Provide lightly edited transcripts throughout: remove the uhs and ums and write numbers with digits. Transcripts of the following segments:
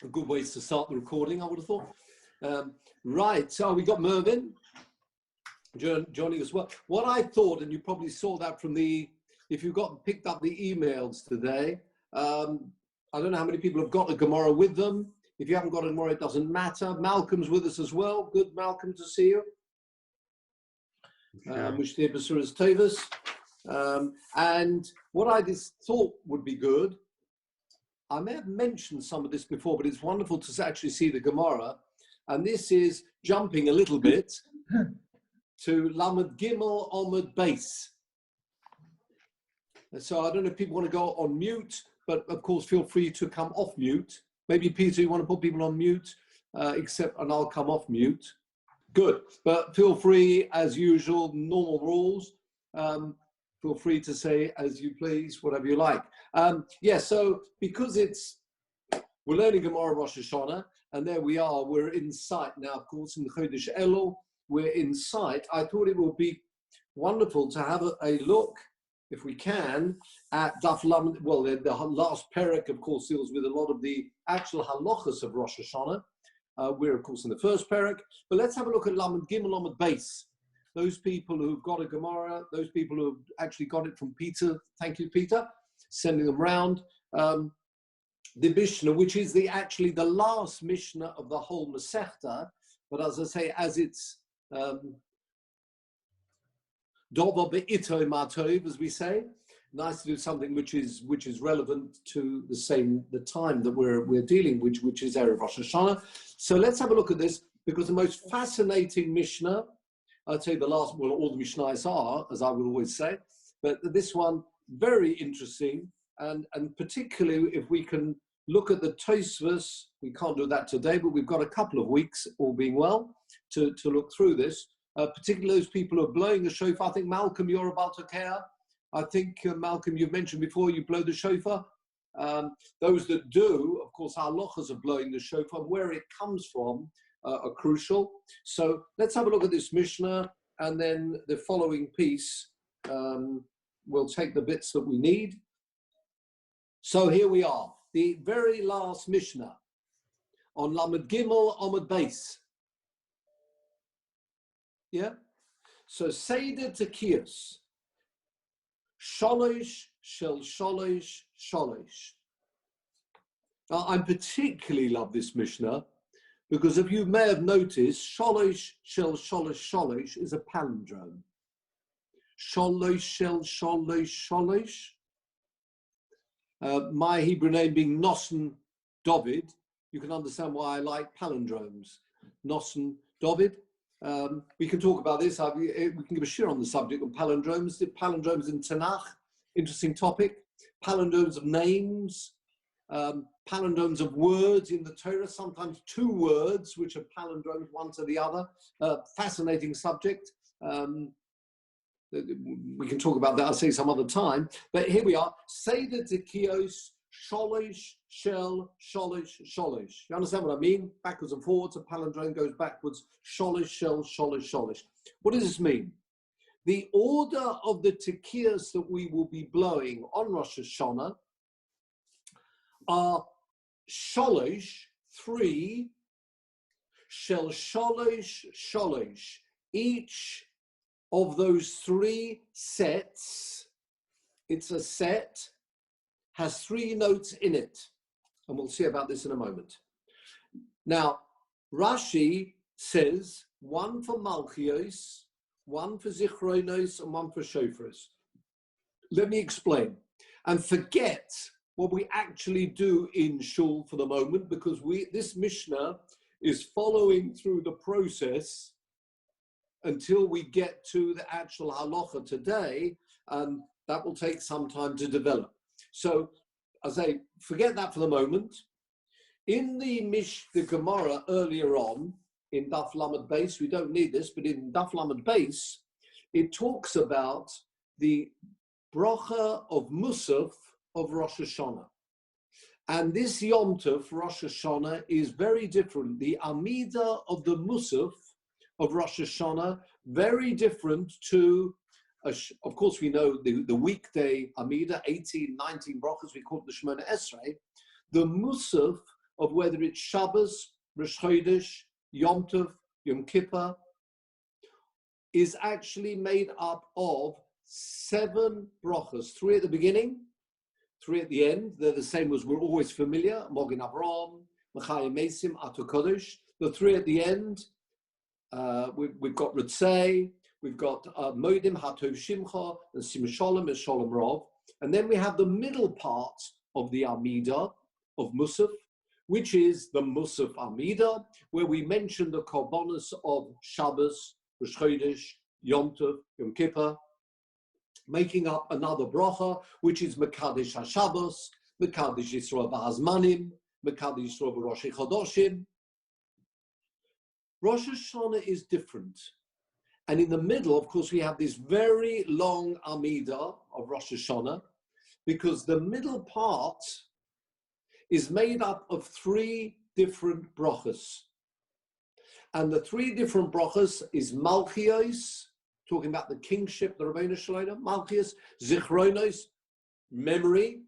a good way to start the recording, I would have thought. Right, so we got Mervyn joining us. What I thought, and you probably saw that from if you picked up the emails today, I don't know how many people have got a Gemara with them. If you haven't got a Gemara, it doesn't matter. Malcolm's with us as well. Good, Malcolm, to see you. Which the episode is Tavis. And what I just thought would be good, I may have mentioned some of this before, but it's wonderful to actually see the Gemara. And this is jumping a little bit to Lamed Gimel Omid Base. So I don't know if people want to go on mute, but of course, feel free to come off mute. Maybe, Peter, you want to put people on mute, and I'll come off mute. Good, but feel free, as usual, normal rules. Feel free to say as you please, whatever you like. So because we're learning Gemara Rosh Hashanah, and there we are, we're in sight now, of course, in the Chodesh Elul, we're in sight. I thought it would be wonderful to have a look, if we can, at Daf Lamed. Well, the last perek, of course, deals with a lot of the actual halachas of Rosh Hashanah. We're, of course, in the first perek, but let's have a look at Lamed Gimel Lamed Beis. Those people who've got a Gemara, those people who have actually got it from Peter, thank you, Peter, sending them round. The Mishnah, which is actually the last Mishnah of the whole Masechta, but as I say, as it's Doba be'ito matov, as we say, nice to do something which is relevant to the time that we're dealing with, which is Erev Rosh Hashanah. So let's have a look at this, because the most fascinating Mishnah, I'd say the last, well, all the Mishnahs are, as I would always say, but this one, very interesting, and particularly if we can look at the Tosfos, we can't do that today, but we've got a couple of weeks, all being well, to look through this, particularly those people who are blowing the shofar. I think, Malcolm, you're about to care. I think, Malcolm, you've mentioned before you blow the shofar. Those that do, of course, halachas of blowing the shofar, where it comes from, are crucial. So let's have a look at this Mishnah, and then the following piece, we'll take the bits that we need. So here we are, the very last Mishnah on Lamed Gimel Omid Beis. Yeah? So Seder Tekiyos. Sholosh shel sholosh sholosh. Now, I particularly love this Mishnah because, if you may have noticed, sholosh shel sholosh sholosh is a palindrome. Sholosh shel sholosh sholosh. My Hebrew name being Nosson David, you can understand why I like palindromes. Nosson David. We can talk about this. We can give a shiur on the subject of palindromes. The palindromes in Tanakh, interesting topic. Palindromes of names, palindromes of words in the Torah, sometimes two words, which are palindromes, one to the other. Fascinating subject. We can talk about that, I'll say some other time. But here we are. Seder Tekiyos, sholosh shel sholosh sholosh. You understand what I mean? Backwards and forwards, a palindrome goes backwards. Sholosh shel sholosh sholosh. What does this mean? The order of the tekiyos that we will be blowing on Rosh Hashanah are sholosh, 3, shel sholosh sholosh. Each of those 3 sets, it's a set, has 3 notes in it. And we'll see about this in a moment. Now, Rashi says 1 for Malchios, 1 for Zichronos, and 1 for Shofars. Let me explain. And forget what we actually do in Shul for the moment, because this Mishnah is following through the process until we get to the actual halacha today, and that will take some time to develop. So, as I forget that for the moment. In the Gemara earlier on, in Daf Lamed Beis, we don't need this, but in Daf Lamed Beis, it talks about the bracha of Musaf of Rosh Hashanah. And this Yom Tov, Rosh Hashanah, is very different. The Amida of the Musaf of Rosh Hashanah, very different to, of course, we know the weekday Amida, 18, 19 brachas, we call it the Shemona Esrei. The Musaf of whether it's Shabbos, Rosh Chodesh, Yom Tov, Yom Kippur, is actually made up of 7 brachas, 3 at the beginning, 3 at the end. They're the same as we're always familiar, Mogen Avraham, Mechayim Mesim, Atu Kodesh. The 3 at the end, we've got Ritzei, we've got Moedim, Hatov Shimcha, and Sim Shalom and Shalom Rov. And then we have the middle part of the Amida of Musaf, which is the Musaf Amida, where we mention the Korbanos of Shabbos, Rosh Chodesh, Yom Tov, Yom Kippur, making up another bracha, which is Mekadesh HaShabbos, Mekadesh Yisrael B'Hazmanim, Mekadesh Yisrael B'Rosh Chodoshim. Rosh Hashanah is different. And in the middle, of course, we have this very long Amida of Rosh Hashanah, because the middle part is made up of 3 different brachas. And the 3 different brachas is Malchios, talking about the kingship, the Rabbeinu Shalom, Malchios, Zichronos, memory.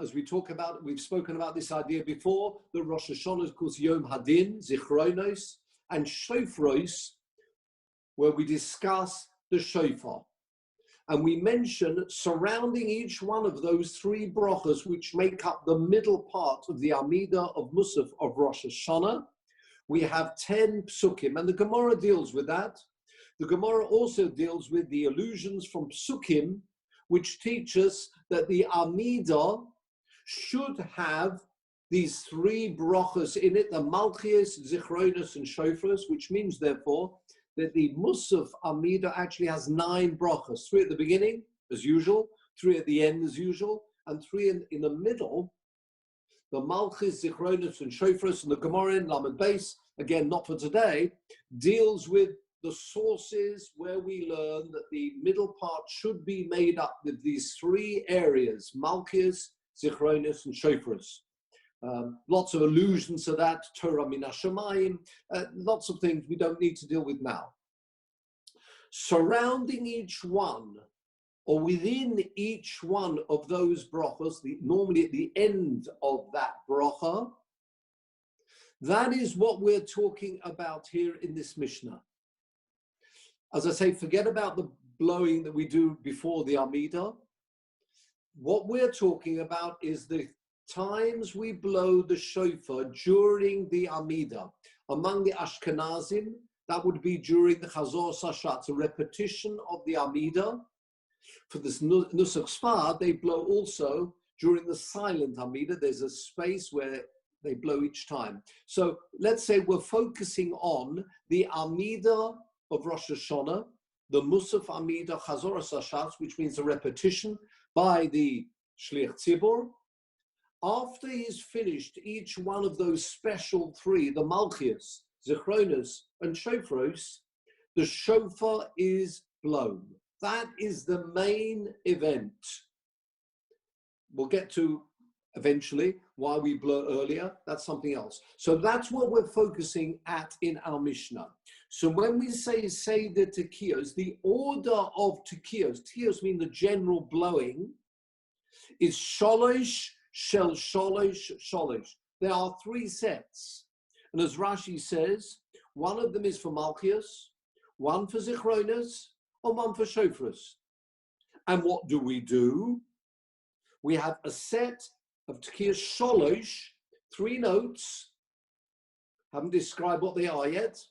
As we talk about, we've spoken about this idea before, the Rosh Hashanah is, of course, Yom Hadin, Zichronos, and Shofros, where we discuss the shofar. And we mention surrounding each one of those 3 brachas, which make up the middle part of the Amida of Musaf of Rosh Hashanah, we have 10 psukim, and the Gemara deals with that. The Gemara also deals with the allusions from psukim, which teach us that the Amida should have these 3 brachas in it, the Malchios, Zichronos, and Shofros, which means, therefore, that the Musaf Amida actually has 9 brachas, 3 at the beginning, as usual, 3 at the end, as usual, and 3 in the middle, the Malchis, Zichronos, and Shofros, and the Gemara in Lamed Beis, again, not for today, deals with the sources where we learn that the middle part should be made up with these 3 areas, Malchis, Zichronos, and Shofros. Lots of allusions to that, Torah min hashamayim, lots of things we don't need to deal with now. Surrounding each one, or within each one of those brachas, normally at the end of that bracha, that is what we're talking about here in this Mishnah. As I say, forget about the blowing that we do before the Amida. What we're talking about is the times we blow the shofar during the Amida. Among the Ashkenazim, that would be during the Chazor Sashat, a repetition of the Amida. For this Nusach Sfard, they blow also during the silent Amida. There's a space where they blow each time. So let's say we're focusing on the Amida of Rosh Hashanah, the Musaf Amida Chazor Sashat, which means a repetition by the Shliach Tzibor. After he's finished each one of those special 3, the Malchios, Zichronos, and Shofros, the shofar is blown. That is the main event. We'll get to eventually why we blow earlier. That's something else. So that's what we're focusing at in our Mishnah. So when we say the Tekiyos, the order of Tekiyos mean the general blowing, is Sholosh, Shel Sholosh, Sholosh. There are 3 sets. And as Rashi says, one of them is for Malchios, one for Zichronos, and one for Shofros. And what do? We have a set of Tekiyos Sholosh, 3 notes. Haven't described what they are yet.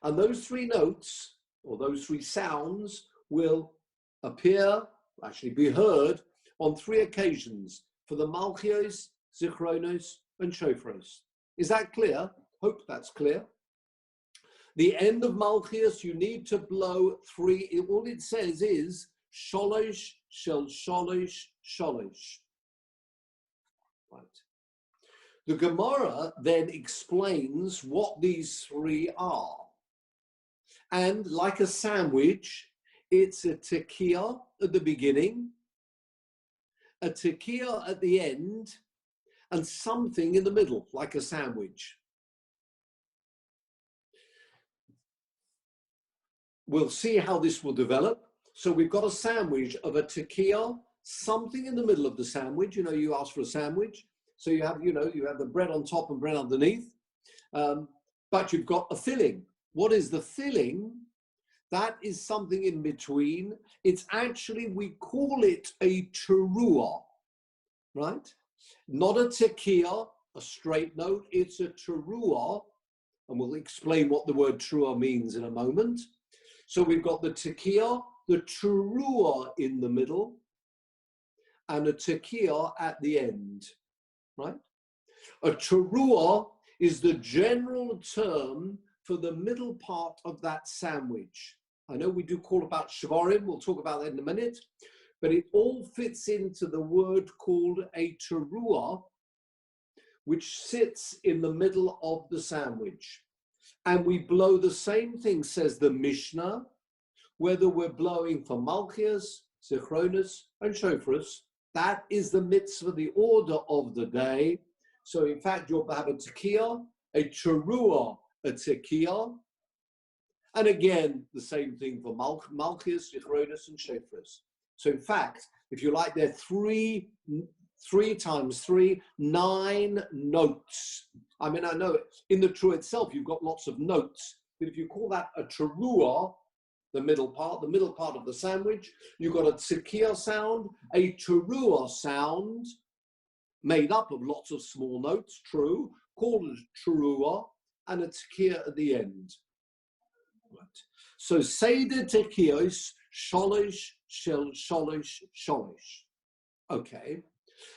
And those 3 notes, or those 3 sounds, will appear, actually be heard, on 3 occasions, for the Malchios, Zichronos, and Shofros. Is that clear? Hope that's clear. The end of Malchios, you need to blow 3. All it says is Sholosh, Shel Sholosh, Sholosh. Right. The Gemara then explains what these 3 are. And like a sandwich, it's a tekiah at the beginning, a tekiah at the end, and something in the middle, like a sandwich. We'll see how this will develop. So we've got a sandwich of a tekiah, something in the middle of the sandwich. You know, you ask for a sandwich, So you have, you have the bread on top and bread underneath, but you've got a filling. What is the filling? That is something in between. It's actually, we call it a teruah, right? Not a tekiah, a straight note, it's a teruah, and we'll explain what the word teruah means in a moment. So we've got the tekiah, the teruah in the middle, and a tekiah at the end, right? A teruah is the general term for the middle part of that sandwich. I know we do call about shvarim, we'll talk about that in a minute, but it all fits into the word called a teruah, which sits in the middle of the sandwich. And we blow the same thing, says the Mishnah, whether we're blowing for Malchias, Zichronos, and Shofros. That is the mitzvah, the order of the day. So in fact, you'll have a tekiah, a teruah, a tekiah, and again, the same thing for Malchias, Zichronos, and Shofros. So in fact, if you like, there are 3 times 3, 9 notes. I mean, I know in the teruah itself, you've got lots of notes, but if you call that a teruah, the middle part of the sandwich, you've got a tekiah sound, a teruah sound, made up of lots of small notes, true, called a teruah, and a tekiah at the end. Right. So Seder Tekios, Sholosh, Sholosh, Sholosh. Okay.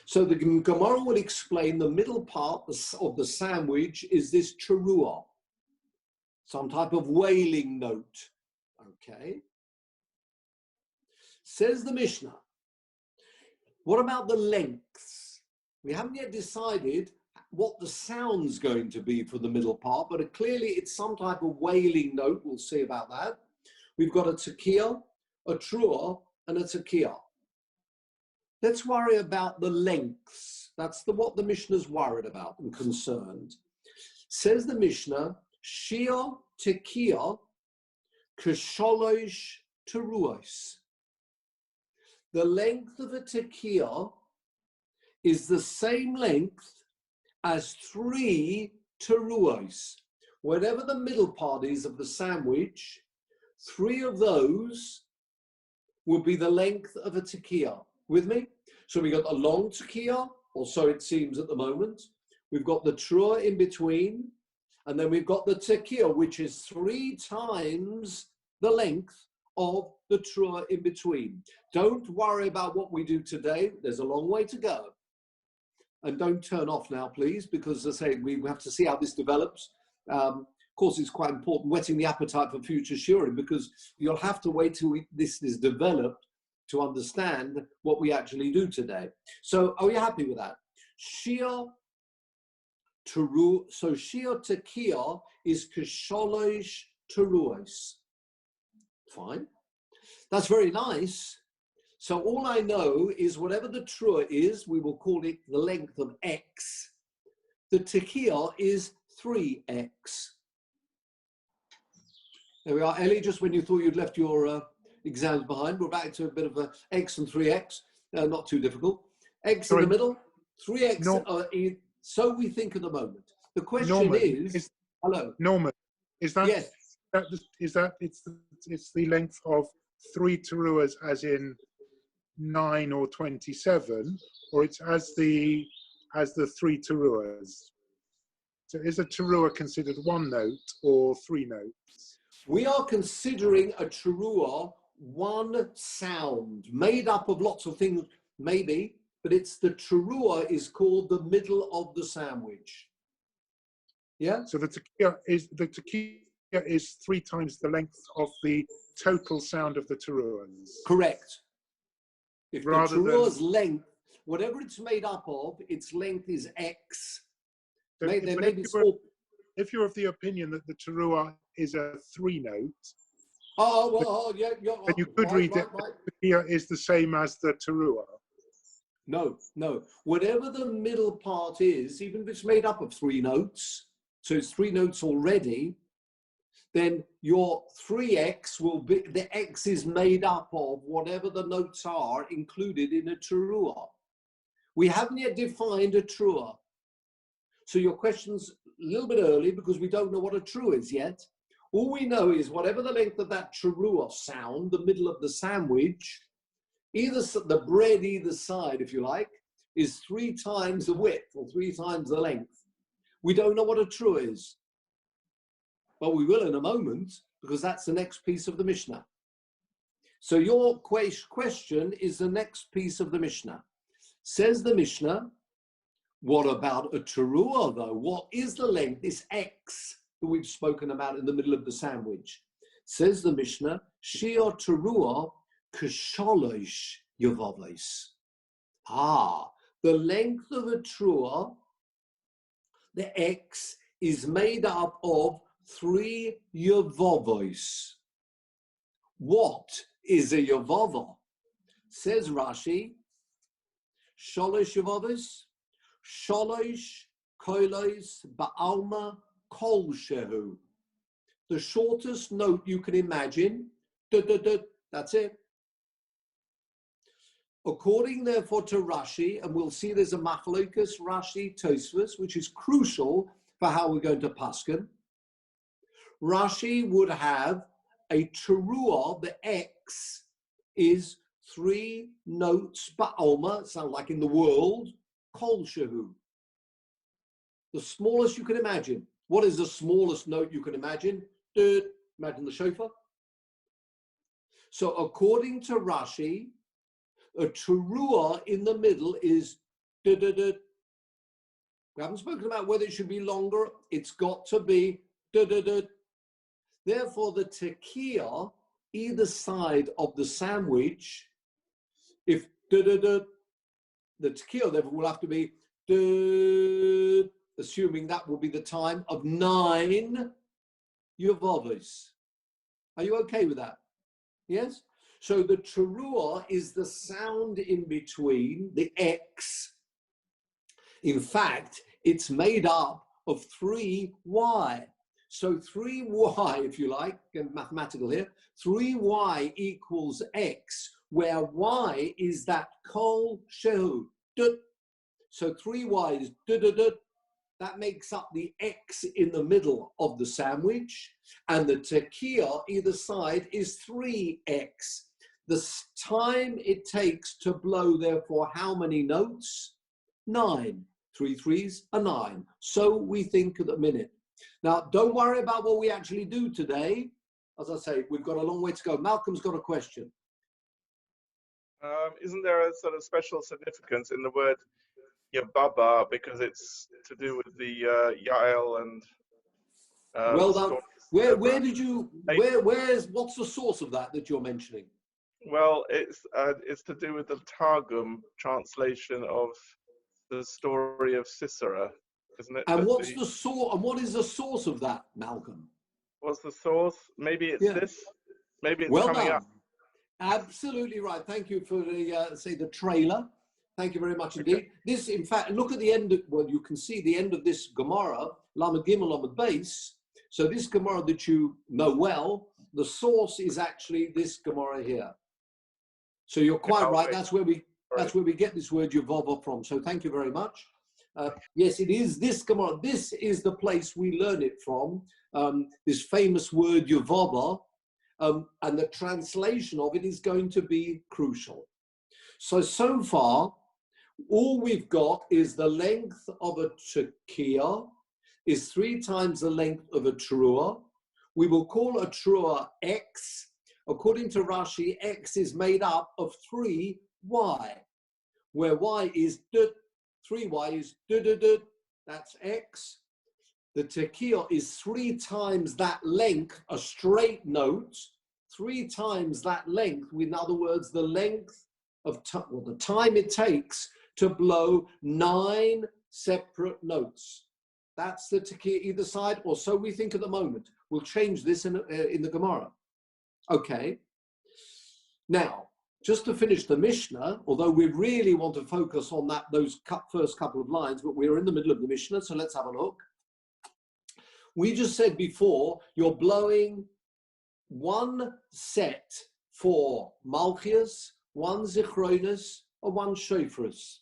So the Gemara will explain the middle part of the sandwich is this teruah, some type of wailing note. Okay. Says the Mishnah, what about the lengths? We haven't yet decided what the sound's going to be for the middle part, but clearly it's some type of wailing note. We'll see about that. We've got a tekiah, a teruah, and a tekiah. Let's worry about the lengths. That's what the Mishnah's worried about and concerned. Says the Mishnah, Shiur tekiah k'sholosh teruos. The length of a tekiah is the same length as 3 teruos. Whatever the middle part is of the sandwich, 3 of those will be the length of a tekiah. With me? So we got a long tekiah, or so it seems at the moment. We've got the teruah in between, and then we've got the tekiah, which is 3 times the length of the teruah in between. Don't worry about what we do today. There's a long way to go. And don't turn off now, please, because as I say, we have to see how this develops. Of course, it's quite important, whetting the appetite for future shiurim, because you'll have to wait till this is developed to understand what we actually do today. So are you happy with that? Shiur teruah, so Shiur tekiah is k'sholosh teruos. Fine. That's very nice. So all I know is whatever the teruah is, we will call it the length of X. The tekiah is 3X. There we are, Ellie, just when you thought you'd left your exams behind, we're back to a bit of a X and 3X, not too difficult. X in the middle, 3X, so we think at the moment. The question Norman, is, hello. Norman, is that, yes. It's the length of 3 teruahs as in 9 or 27, or it's as the 3 teruahs? So is a teruah considered 1 note or 3 notes? We are considering a teruah 1 sound, made up of lots of things, maybe, but it's the teruah is called the middle of the sandwich. Yeah? So the tekiah is 3 times the length of the total sound of the teruahs. Correct. If the teruah's length, whatever it's made up of, its length is X. So if you're of the opinion that the teruah is a 3 note, then you could read it. The tekiah is the same as the teruah. No. Whatever the middle part is, even if it's made up of 3 notes, so it's 3 notes already, then your 3X will be, the X is made up of whatever the notes are included in a teruah. We haven't yet defined a trua. So your question's a little bit early because we don't know what a trua is yet. All we know is whatever the length of that trua sound, the middle of the sandwich, either the bread either side, if you like, is 3 times the width or 3 times the length. We don't know what a trua is, but we will in a moment because that's the next piece of the Mishnah. So your question is the next piece of the Mishnah. Says the Mishnah, what about a teruah though? What is the length, this X that we've spoken about in the middle of the sandwich? Says the Mishnah, Shiur teruah k'sholosh yavavis. The length of a teruah, the X, is made up of 3 yavavis. What is a yavava? Says Rashi, Sholosh yavavis, Sholosh kolos ba'alma kol shehu. The shortest note you can imagine, that's it. According therefore to Rashi, and we'll see there's a machlokas Rashi Tosfos, which is crucial for how we're going to paskin. Rashi would have a teruah, the X is 3 notes ba'alma, sound like in the world, kol shehu. The smallest you can imagine. What is the smallest note you can imagine? Imagine the shofar. So according to Rashi, a teruah in the middle is We haven't spoken about whether it should be longer. It's got to be Therefore, the tekiah, either side of the sandwich, if the tekiah, therefore, will have to be assuming that will be the time of 9 yavavis. Are you okay with that? Yes? So the teruah is the sound in between, the X. In fact, it's made up of 3 Y. So 3Y, if you like, and mathematical here, 3Y equals X, where Y is that kol shehu. So 3Y is that makes up the X in the middle of the sandwich, and the tekiah either side is 3X. The time it takes to blow, therefore, how many notes? 9. 3 3s are 9. So we think at the minute. Now, don't worry about what we actually do today. As I say, we've got a long way to go. Malcolm's got a question. Isn't there a sort of special significance in the word Yababa because it's to do with the Yael and well done. Where did you? What's the source of that you're mentioning? Well, it's to do with the Targum translation of the story of Sisera, isn't it? And what's the source? And what is the source of that, Malcolm? What's the source? Maybe it's this. Maybe it's well coming done. up. Absolutely right. Thank you for the trailer. Thank you very much indeed. This, in fact, look at the end. You can see the end of this Gemara, Lamed Gimel Lamed Beis. So this Gemara that you know well, the source is actually this Gemara here. So you're quite right. That's where we get this word Yavava from. So thank you very much. Yes, it is this Gemara. This is the place we learn it from. This famous word Yavava, and the translation of it is going to be crucial. So far, all we've got is the length of a tekiah is 3 times the length of a teruah. We will call a teruah X. According to Rashi, X is made up of 3 Y, where Y is 3 Y is that's X. The tekiah is 3 times that length, a straight note, 3 times that length. In other words, the length of the time it takes to blow 9 separate notes. That's the tekiah either side, or so we think at the moment. We'll change this in the Gemara. Okay. Now, just to finish the Mishnah, although we really want to focus on those first couple of lines, but we're in the middle of the Mishnah, so let's have a look. We just said before, you're blowing 1 set for Malchias, 1 Zichronis, or 1 Shofros.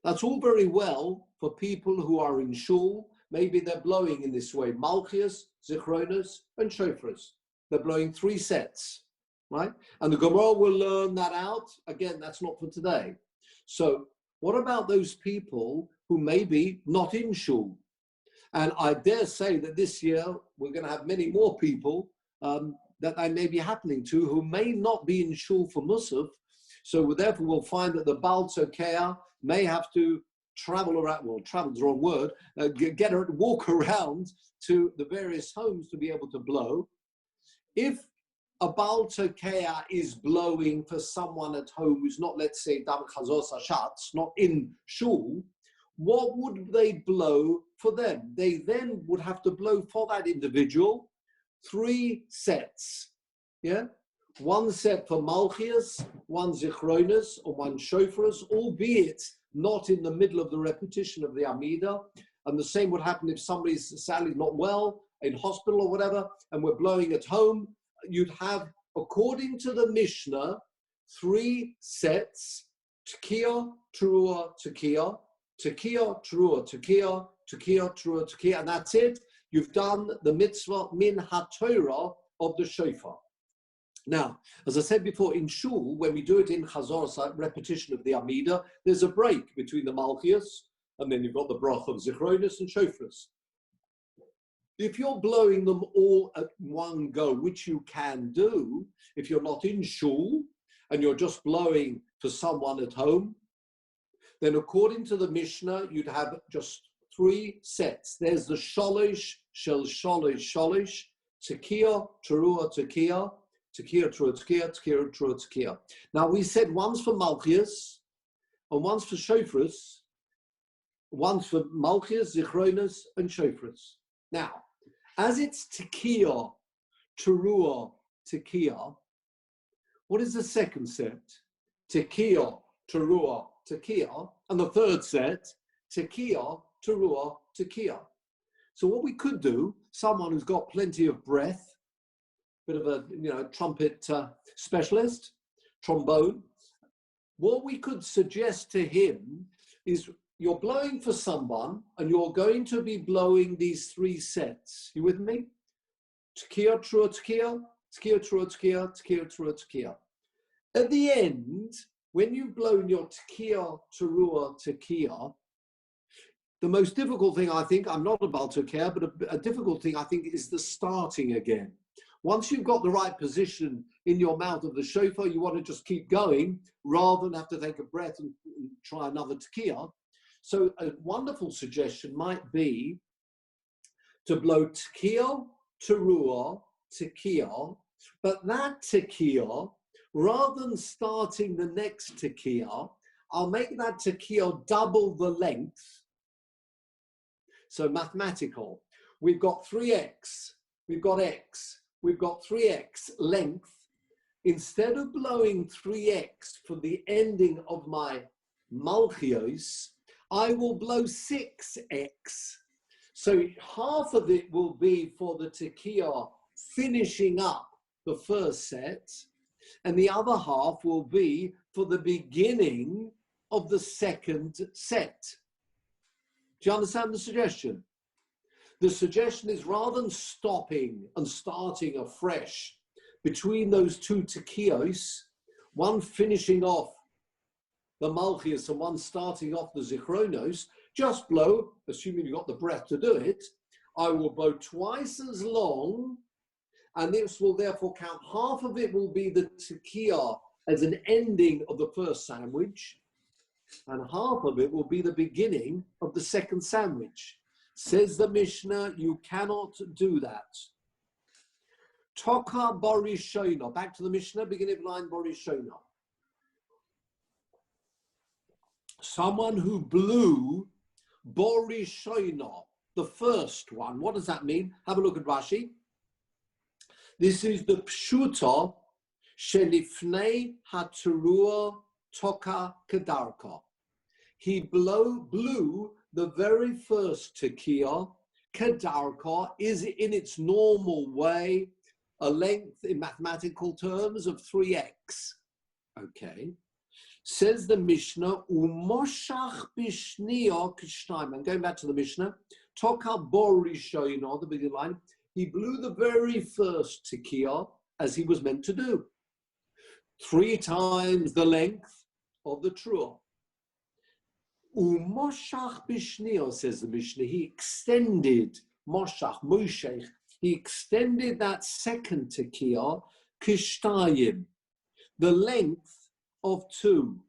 That's all very well for people who are in shul. Maybe they're blowing in this way: Malchias, Zichronos, and Shofars. They're blowing 3 sets, right? And the Gemara will learn that out. Again, that's not for today. So what about those people who may be not in shul? And I dare say that this year we're going to have many more people that I may be happening to who may not be in shul for Musaf. So therefore we'll find that the Baal Tzokea may have to travel around, well, travel's the wrong word, walk around to the various homes to be able to blow. If a Baal Tzokea is blowing for someone at home who's not, let's say, Dam Chazos Hashatz, not in shul, what would they blow for them? They then would have to blow for that individual 3 sets, yeah? 1 set for Malchias, 1 Zichronos, or 1 Shofars, albeit not in the middle of the repetition of the Amida. And the same would happen if somebody's sadly not well, in hospital or whatever, and we're blowing at home. You'd have, according to the Mishnah, 3 sets: Tekiah, Teruah, Tekiah, Tekiah, Teruah, Tekiah, Tekiah, Teruah, Tekiah, and that's it. You've done the mitzvah min ha-Torah of the shofar. Now, as I said before, in shul, when we do it in Chazor, repetition of the Amida, there's a break between the Malchias, and then you've got the broch of Zichronos and Shofras. If you're blowing them all at one go, which you can do, if you're not in shul, and you're just blowing for someone at home, then according to the Mishnah, you'd have just 3 sets. There's the Sholosh, Shel Sholosh, Sholosh, Tekiah, Teruah, Tekiah, Tekiah, Teruah, Tekiah, Tekiah, Teruah, Tekiah. Now we said one's for Malchias, and one's for Shofras, one's for Malchias, Zichronos, and Shofras. Now, as it's Tekiah, Teruah, Tekiah, what is the second set? Tekiah, Teruah, Tekiah, and the third set, Tekiah, Teruah, Tekiah. So what we could do, someone who's got plenty of breath, bit of a trumpet specialist, trombone, what we could suggest to him is you're blowing for someone and you're going to be blowing these 3 sets. You with me? Tekiah, Teruah, Tekiah, Tekiah, Teruah, Tekiah, Tekiah, Teruah, Tekiah. At the end, when you've blown your Tekiah, Teruah, Tekiah, the most difficult thing, I think, I'm not about to care, but a difficult thing, I think, is the starting again. Once you've got the right position in your mouth of the shofar, you want to just keep going rather than have to take a breath and try another Tekiah. So a wonderful suggestion might be to blow Tekiah, Teruah, Tekiah, but that Tekiah, rather than starting the next Tekiah, I'll make that Tekiah double the length. So mathematical. We've got 3x, we've got x, we've got 3x length. Instead of blowing 3x for the ending of my Malchios, I will blow 6x. So half of it will be for the Tekiah finishing up the first set, and the other half will be for the beginning of the second set. Do you understand the suggestion? The suggestion is rather than stopping and starting afresh between those 2 Tekios, one finishing off the Malchias and one starting off the Zichronos, just blow, assuming you've got the breath to do it, I will blow twice as long, and this will therefore count. Half of it will be the Tekiah as an ending of the first sandwich, and half of it will be the beginning of the second sandwich. Says the Mishnah, you cannot do that. Toka Borishona. Back to the Mishnah, beginning of line Borishona. Someone who blew Borishona, the first one. What does that mean? Have a look at Rashi. This is the Pshuta Shelifnei HaTeruah Toka Kedarka. He blew the very first Tekiah. Kedarka is in its normal way a length in mathematical terms of 3x. Okay. Says the Mishnah, Umoshach bishniya kishnaim. I'm going back to the Mishnah. Toka bor rishono, the beginning line. He blew the very first tekiah as he was meant to do. 3 times the length of the truah. Umoshach bishniya, says the Mishnah. He extended, moshach, moshech, he extended that second tekiah, kishtayim, the length of 2.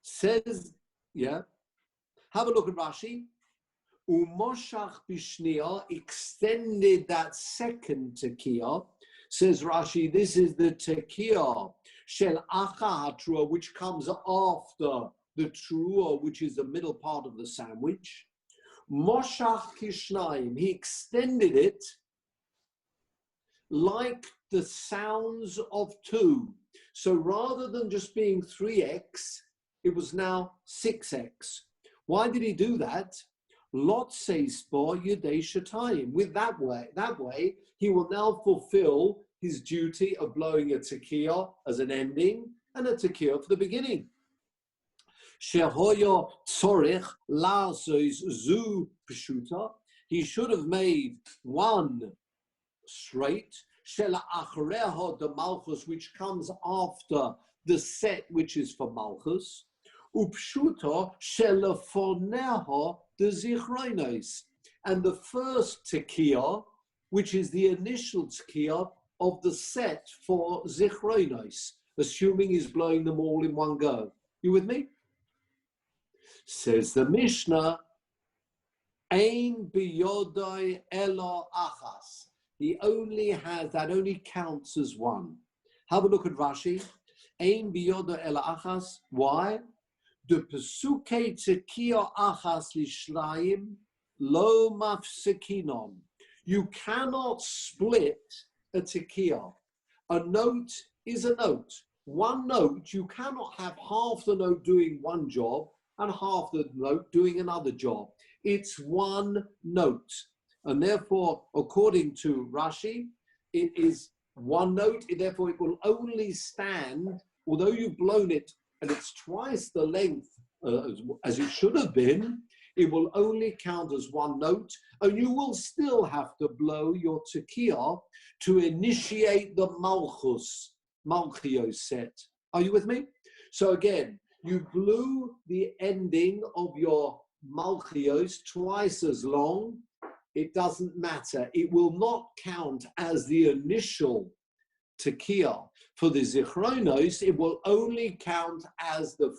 Says, yeah, have a look at Rashi. Umoshach bishniya, extended that second tekiah. Says Rashi, this is the tekiah shel acha hatrua, which comes after the trua, which is the middle part of the sandwich. Moshach kishnayim, he extended it like the sounds of 2. So rather than just being 3x, it was now 6x. Why did he do that? Lot says for Yudei Shatayim. With that way, he will now fulfill his duty of blowing a tekiah as an ending and a tekiah for the beginning. Shehoyo tzorich la'asos zu pshuta. He should have made 1 straight. Shela achreha de malchus, which comes after the set which is for malchus. Upshuta shela forneha de zichronos, and the first tekiah, which is the initial tekiah of the set for zichronos, assuming he's blowing them all in one go. You with me? Says the Mishnah, Ein biyodai elo achas. He only has, that only counts as 1. Have a look at Rashi. Ein biyodai elo achas. Why? The pesuke tekiah achas lishlayim lo mafsekinon. You cannot split a tekiah. A note is a note. 1 note, you cannot have half the note doing one job and half the note doing another job. It's 1 note. And therefore, according to Rashi, it is 1 note. Therefore, it will only stand, although you've blown it and it's twice the length as it should have been, it will only count as 1 note. And you will still have to blow your tekiah to initiate the malchios set. Are you with me? So again, you blew the ending of your malchios twice as long. It doesn't matter. It will not count as the initial tekiah. For the zichronos, it will only count as the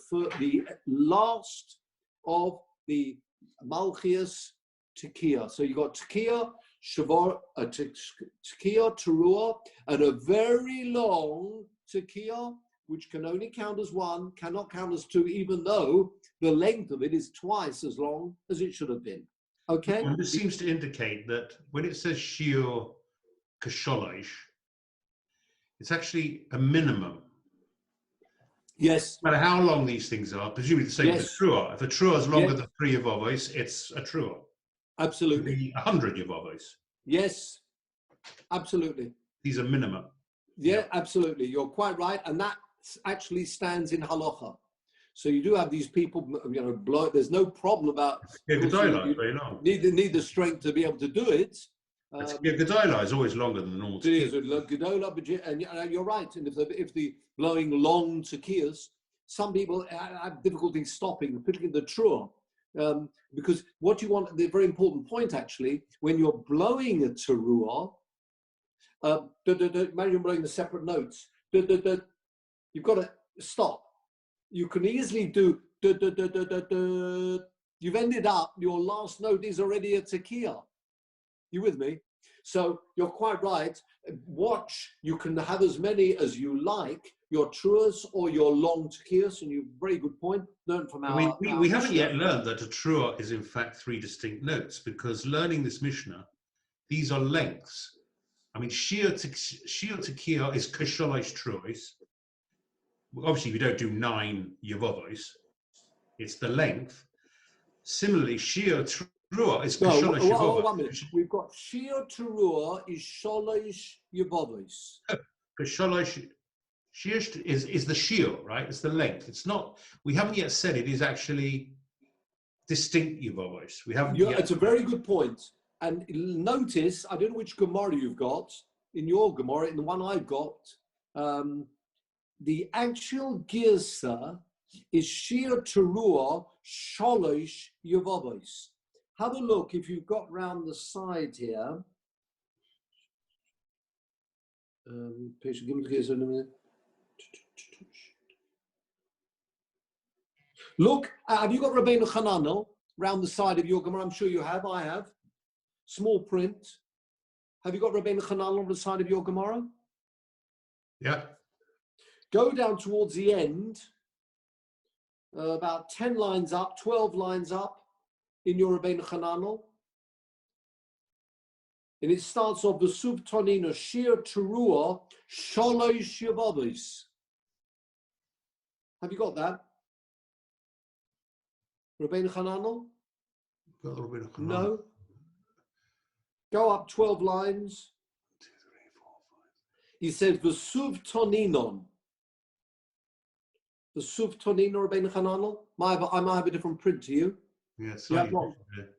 last of the malchios tekiah. So you got tekiah, tekiah, teruah, and a very long tekiah, which can only count as 1, cannot count as 2, even though the length of it is twice as long as it should have been. Okay? And this seems to indicate that when it says shiur kasholosh, it's actually a minimum. Yes. No matter how long these things are, presumably the same with a truah. If a truah is longer than 3 yevavos, it's a truah. Absolutely. It could be 100 yevavos. Yes, absolutely. These are minimum. Yeah, absolutely. You're quite right. And that actually stands in halacha. So you do have these people, blow. There's no problem about. Yeah, Gedalah is very long. Need the strength to be able to do it. Gedalah is always longer than the normal tekiah. And you're right. And if the blowing long tekiahs, some people have difficulty stopping, particularly the truah. Because what you want, the very important point actually, when you're blowing a teruah, imagine you're blowing the separate notes. You've got to stop. You can easily do. You've ended up, your last note is already a tekiah. You with me? So you're quite right. Watch, you can have as many as you like, your truas or your long tekiahs, and you very good point. Learn from our. We haven't yet learned that a truah is in fact 3 distinct notes, because learning this Mishnah, these are lengths. I mean, shiur tekiah is kasholosh truos. Obviously, we don't do 9 yevavos. It's the length. Similarly, shiur teruah is kasholosh yevavos. 1 minute. We've got shiur teruah is sholosh yevavos. Kasholosh Shiur is the shiur, right? It's the length. It's not. We haven't yet said it is actually distinct yevavos. We haven't yet. It's a very good point. And notice, I don't know which Gemara you've got in your Gemara, in the one I've got. The actual girsa is Shiur Teruah Sholosh Yevavos. Have a look if you've got round the side here. Look, have you got Rabbeinu Hananel round the side of your Gemara? I'm sure you have. I have. Small print. Have you got Rabbeinu Hananel on the side of your Gemara? Yeah. Go down towards the end, about 10 lines up, 12 lines up in your Rabbeinu Hananel. And it starts off the Sub Tonina Shiur Teruah Sholosh Yevavos. Have you got that? Rabbeinu Hananel? No. Go up 12 lines. 2, 3, 4, 5. He says the Sub Toninon. The Sub Tonino Rabbeinu Hananel. I might have a different print to you. Yeah, slightly different.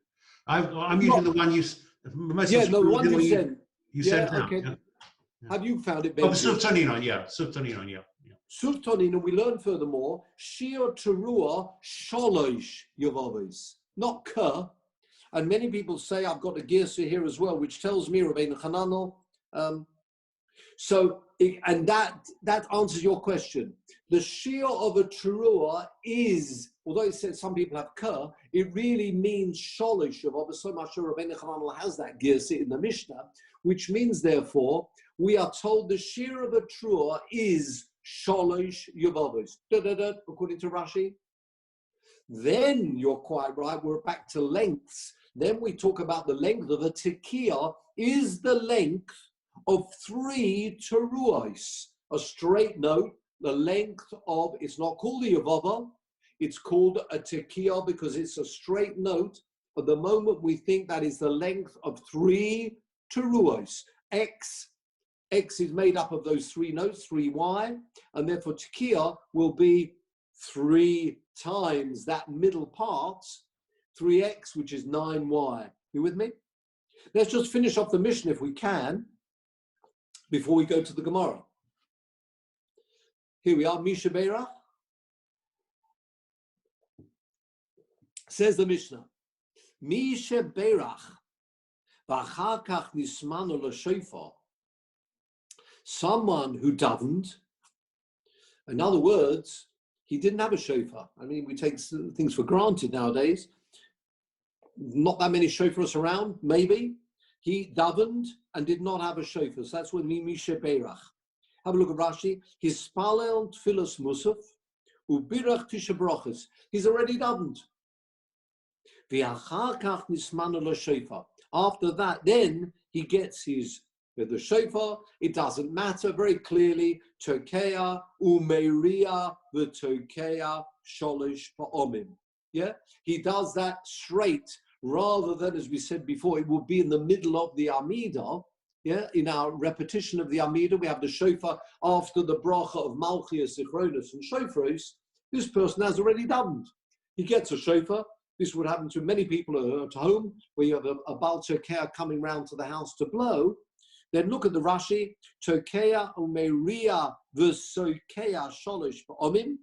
I'm using the one you. The one you sent. You sent out. Okay. Yeah. Have you found it? Oh, Sub Tonino, yeah. Sub Tonino, yeah. Sub Tonino, we learn furthermore, Shiur Teruah Sholosh Yevavos, not Ka. And many people say, I've got a girsa here as well, which tells me Rabbeinu Hananel. And that answers your question. The Shiur of a Teruah is, although it says some people have Ka, it really means Sholosh Yevavos. So much that Rabbeinu Hananel has that girsa in the Mishnah, which means, therefore, we are told the Shiur of a Teruah is Sholosh Yevavos, according to Rashi. Then you're quite right, we're back to lengths. Then we talk about the length of a tekiah is the length of 3 teruos. A straight note, the length of, it's not called a yevava, it's called a tekiah because it's a straight note. At the moment we think that is the length of 3 teruos. X is made up of those 3 notes, 3y, and therefore tekiah will be 3 times that middle part, 3x, which is 9y. You with me? Let's just finish off the Mishnah if we can, before we go to the Gemara. Here we are, Misha Beirach. Says the Mishnah, Misha Beirach, v'achar kach nismanu l'shofar. Someone who davened, in other words, he didn't have a shofar. I mean, we take things for granted nowadays. Not that many shofars around, maybe. He davened and did not have a shofar. So that's what Misha Beirach. Have a look at Rashi. He's spalel tfilas musaf, ubirach tisha brachas. He's already davened. V'achar kach nismanu l'shofar. After that, then he gets the shofar. It doesn't matter very clearly. Tokeya umeria v'tokeya sholish pa'omim. Yeah, he does that straight rather than, as we said before, it will be in the middle of the Amidah. Yeah, in our repetition of the Amidah, we have the shofar after the bracha of Malchias, Zichronos, and Shofros. This person has already davened. He gets a shofar. This would happen to many people at home, where you have a Baal Tokeya coming round to the house to blow. Then look at the Rashi, Tokeya umeria v'sokeya sholish ba'omim.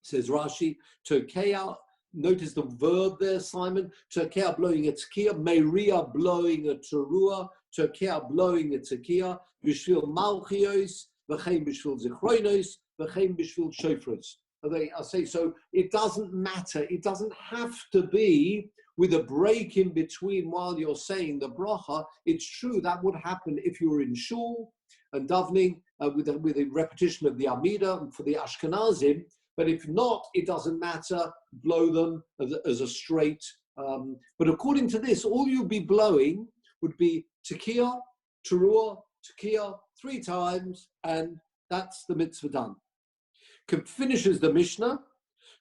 Says Rashi, Tokeya, notice the verb there, Simon. Tokeya blowing a tekiah, meria blowing a teruah, Tokeya blowing a tekiah, b'shvil malchios, v'chein b'shvil zichronos, v'chein b'shvil shofros. I say, so it doesn't matter. It doesn't have to be with a break in between while you're saying the bracha. It's true that would happen if you were in shul and davening with a repetition of the Amidah for the Ashkenazim. But if not, it doesn't matter. Blow them as a straight. But according to this, all you'll be blowing would be tekiah, teruah, tekiah 3 times, and that's the mitzvah done. Finishes the Mishnah.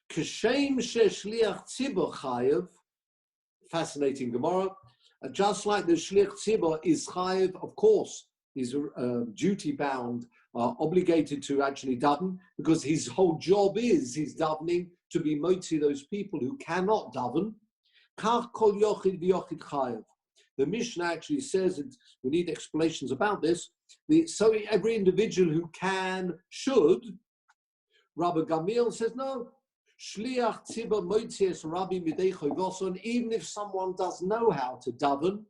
Kashem sheshliach tzibur chayev. Fascinating Gemara. Just like the shliach tzibur is chayev, of course, is duty bound obligated to actually daven, because his whole job is his davening to be motzi those people who cannot daven. Kach kol yochid v'yochid chayav. The Mishnah actually says, and we need explanations about this, so every individual who can, should. Rabbi Gamliel says, no. Shliach tzibah motzies rabbi midei chogoson, even if someone does know how to daven,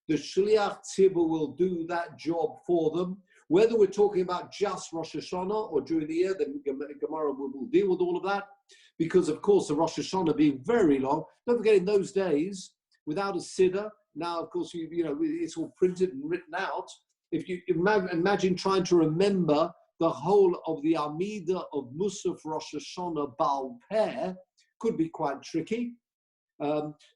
the Shliach tzibah will do that job for them. Whether we're talking about just Rosh Hashanah or during the year, then Gemara will deal with all of that. Because, of course, the Rosh Hashanah being very long, don't forget in those days, without a siddur, now, of course, you know, it's all printed and written out. If you imagine trying to remember the whole of the Amida of Musaf Rosh Hashanah Baal Peh, could be quite tricky.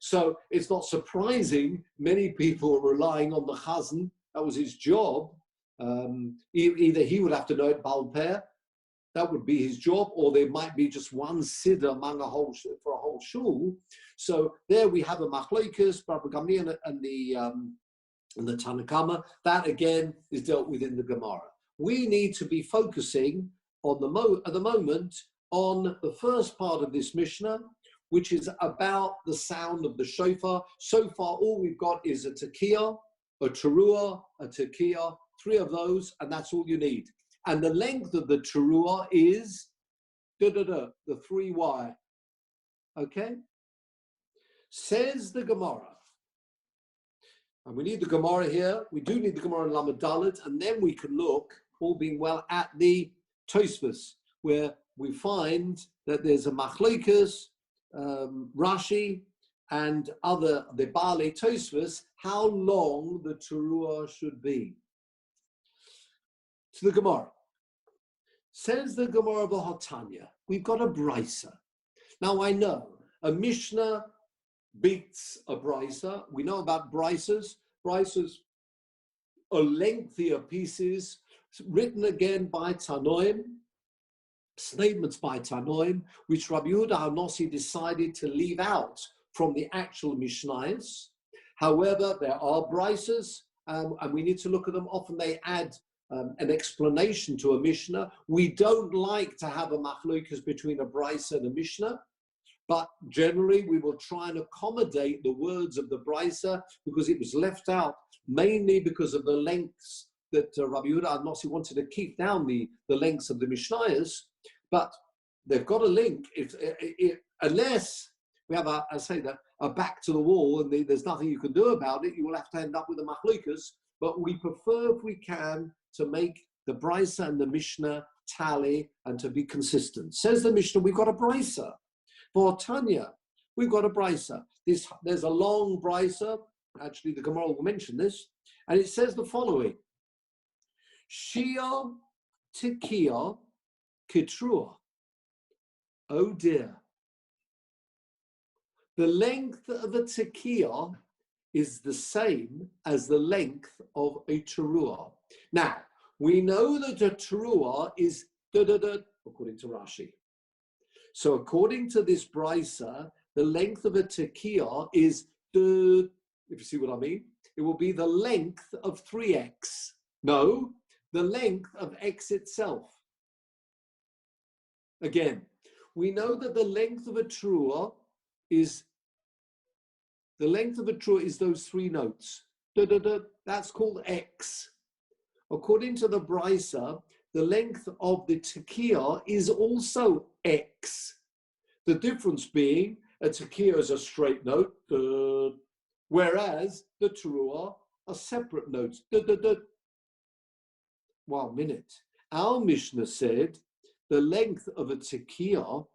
So it's not surprising many people are relying on the Chazan. That was his job. Either he would have to know it Baal Peh, that would be his job, or there might be just one siddur among for a whole shul. So there we have a machlokes, Rabbi Gamliel and the Tanna Kama. That again is dealt with in the Gemara. We need to be focusing on at the moment on the first part of this Mishnah, which is about the sound of the shofar. So far, all we've got is a tekiah, a teruah, a tekiah, 3 of those, and that's all you need. And the length of the teruah is the 3 wire. Okay? Says the Gemara. And we need the Gemara here. We do need the Gemara in Lamed Dalet, and then we can look, all being well, at the Tosfos, where we find that there's a machlokes, Rashi, and the Baalei Tosfos, how long the teruah should be. To the Gemara. Says the Gemara of Hatanya, we've got a brisa. Now I know a Mishnah beats a brisa. We know about brisas. Brisas are lengthier pieces, written again by Tanoim, statements by Tanoim, which Rabbi Yehuda HaNasi decided to leave out from the actual Mishnayos. However, there are brisas, and we need to look at them. Often they add an explanation to a Mishnah. We don't like to have a machlokes between a brisa and a Mishnah, but generally we will try and accommodate the words of the brisa, because it was left out mainly because of the lengths that Rabbi Yehuda HaNasi wanted to keep down the lengths of the Mishnayos. But they've got a link. Unless we have a back to the wall and there's nothing you can do about it, you will have to end up with a machlokes. But we prefer, if we can, to make the brisa and the Mishnah tally and to be consistent. Says the Mishnah, we've got a brisa. For Tanya, we've got a brisa. There's a long brisa. Actually, the Gemara will mention this. And it says the following. Shiur tekiah kitruah. Oh dear. The length of a tekiah is the same as the length of a teruah. Now, we know that a teruah is according to Rashi. So according to this brisa, the length of a tekiah is, if you see what I mean, it will be the length of 3x. No, the length of x itself. Again, we know that the length of a teruah is those 3 notes. That's called x. According to the brisa, the length of the tekiah is also x. The difference being a tekiah is a straight note, whereas the teruah are separate notes. 1 minute. Our Mishnah said the length of a tekiah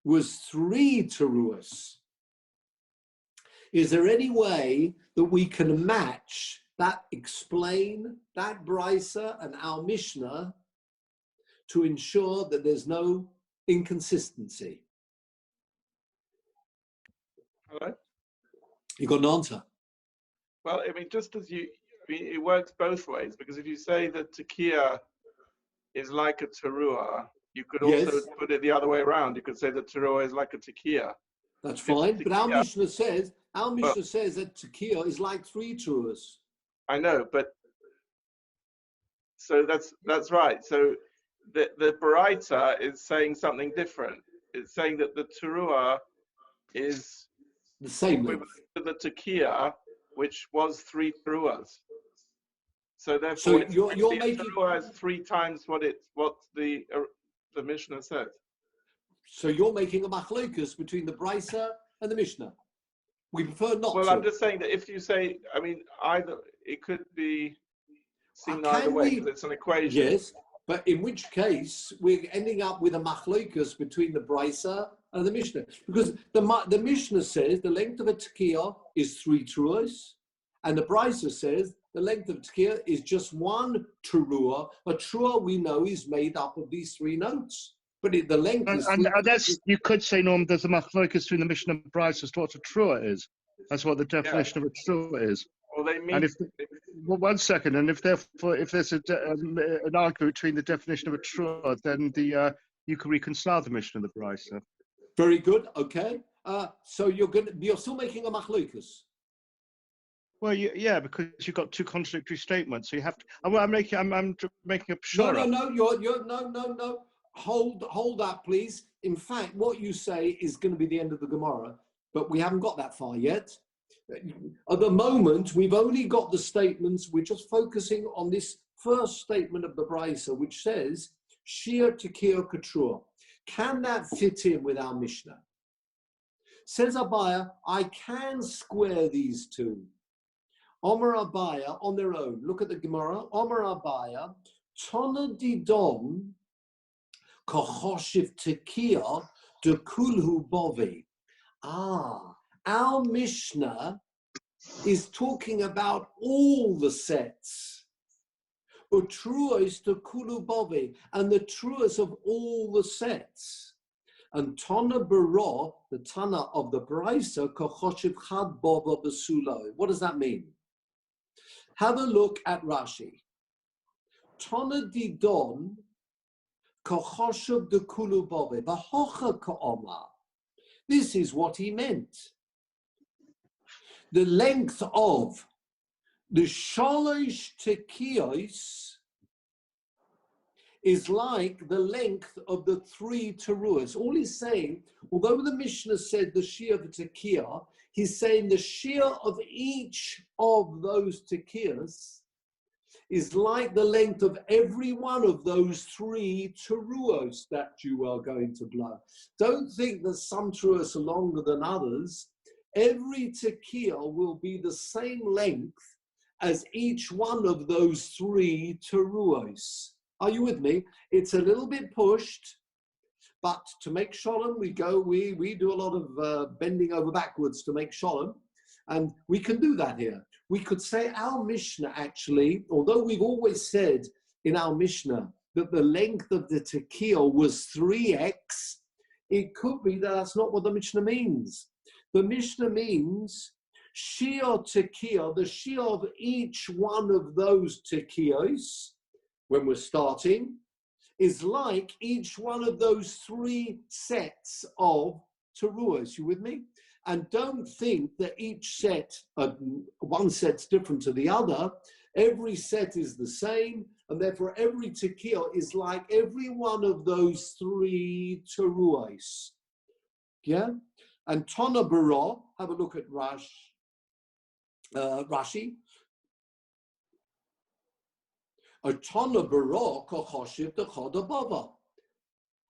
was 3 teruahs. Is there any way that we can match that, explain that brisa and our Mishnah to ensure that there's no inconsistency? Hello? You got an answer? Well, I mean, it works both ways, because if you say that tekiah is like a teruah, you could also put it the other way around. You could say that teruah is like a tekiah. That's fine, but our Mishnah says that tekiah is like 3 teruahs. I know, but So that's right. So the Baraita is saying something different. It's saying that the teruah is The same length. to the tekiah, which was 3 teruahs. So therefore, So it's you're the making. teruah is 3 times what the Mishnah says. So you're making a machlokus between the Brisa and the Mishnah. We prefer not Well, to. I'm just saying that if you say, I mean, either it could be seen either Can way we- because it's an equation. Yes, but in which case we're ending up with a machlokus between the Brisa and the Mishnah, because the Mishnah says the length of a tekiah is 3 teruahs, and the Brisa says the length of a tekiah is just 1 teruah. A teruah we know is made up of these 3 notes, but the length is. And that's, you could say, Norm, there's a machlokus between the Mishnah and Bryce as to what a trua is. That's what the definition of a trua is. Well, they mean. And if, well, 1 second, and if therefore, if there's an argument between the definition of a trua, then you can reconcile the Mishnah and the Bryce. Very good. Okay. So you're still making a machlokus. Well, yeah, because you've got 2 contradictory statements, so you have to. I'm making a pshara. No. You're no. Hold that, please. In fact, what you say is going to be the end of the Gemara, but we haven't got that far yet. At the moment, we've only got the statements. We're just focusing on this first statement of the Brisa, which says Shiur tekiah katrua. Can that fit in with our Mishnah? Says Abaya, I can square these 2. Omer Abaya on their own. Look at the Gemara. Omer Abaya, Tona didon kochoshiv tekiah de kulhu bovi. Our Mishnah is talking about all the sets. Utruos to kulu bovi, and the truas of all the sets. And Tana Bara, the Tana of the Brisa, kochoshiv chad bova besulo. What does that mean? Have a look at Rashi. Tana didon kochoshiv de kulu bovi, v'hocha ka'oma. This is what he meant. The length of the shalosh tekiyos is like the length of the 3 teruahs. All he's saying, although the Mishnah said the shiur of tekiyah, he's saying the shiur of each of those tekiyos is like the length of every one of those 3 teruahs that you are going to blow. Don't think that some teruahs are longer than others. Every tekiah will be the same length as each one of those 3 teruahs. Are you with me? It's a little bit pushed, but to make sholem, we do a lot of bending over backwards to make sholem, and we can do that here. We could say our Mishnah actually, although we've always said in our Mishnah that the length of the tekiah was 3x, it could be that that's not what the Mishnah means. The Mishnah means shiur tekiah, the shiur of each one of those tekiyos, when we're starting, is like each one of those 3 sets of teruahs. You with me? And don't think that each set, one set's different to the other. Every set is the same, and therefore every tekiah is like every one of those 3 teruahs. Yeah? And Tana Bara, have a look at Rashi. A Tana Bara kochoshiv dechad abava.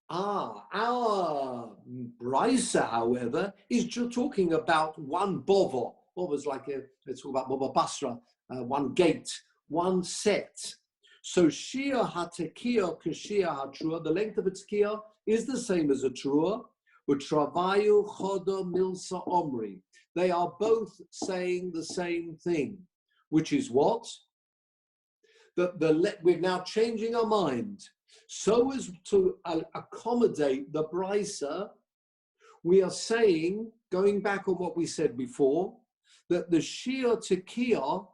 Our Brisa, however, is just talking about 1 bova. Bova's like let's talk about bova basra, 1 gate, 1 set. So shiur hatekiah k'shiur hatrua, the length of a tekiah is the same as a trua. Utravayu choda milsa omri. They are both saying the same thing, which is what? That we're now changing our mind. So as to accommodate the Brisa, we are saying, going back on what we said before, that the shiur tekiah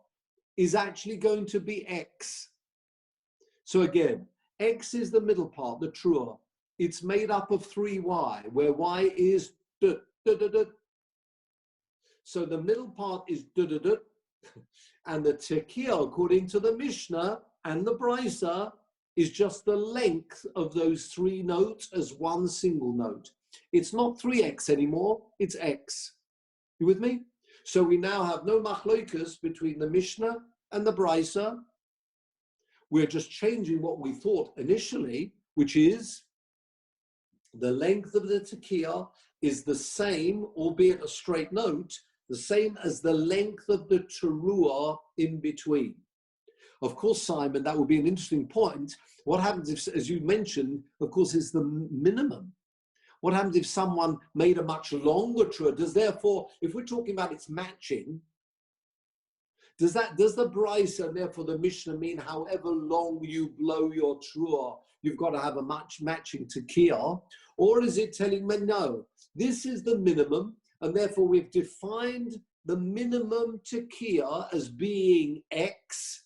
is actually going to be x. So again, x is the middle part, the trua. It's made up of 3y, where y is d. So the middle part is d, and the tekiah, according to the Mishnah, And the brisa is just the length of those three notes as one single note. It's not 3x anymore, it's x. You with me? So we now have no machlokas between the Mishnah and the brisa. We're just changing what we thought initially, which is the length of the tekiah is the same, albeit a straight note, the same as the length of the teruah in between. Of course, Simon, that would be an interesting point. What happens if, as you mentioned, of course, is the minimum. What happens if someone made a much longer teruah? Does therefore, if we're talking about its matching, does the brisa, therefore the Mishnah mean however long you blow your teruah, you've got to have a matching tekiah? Or is it telling me, no, this is the minimum, and therefore we've defined the minimum tekiah as being X.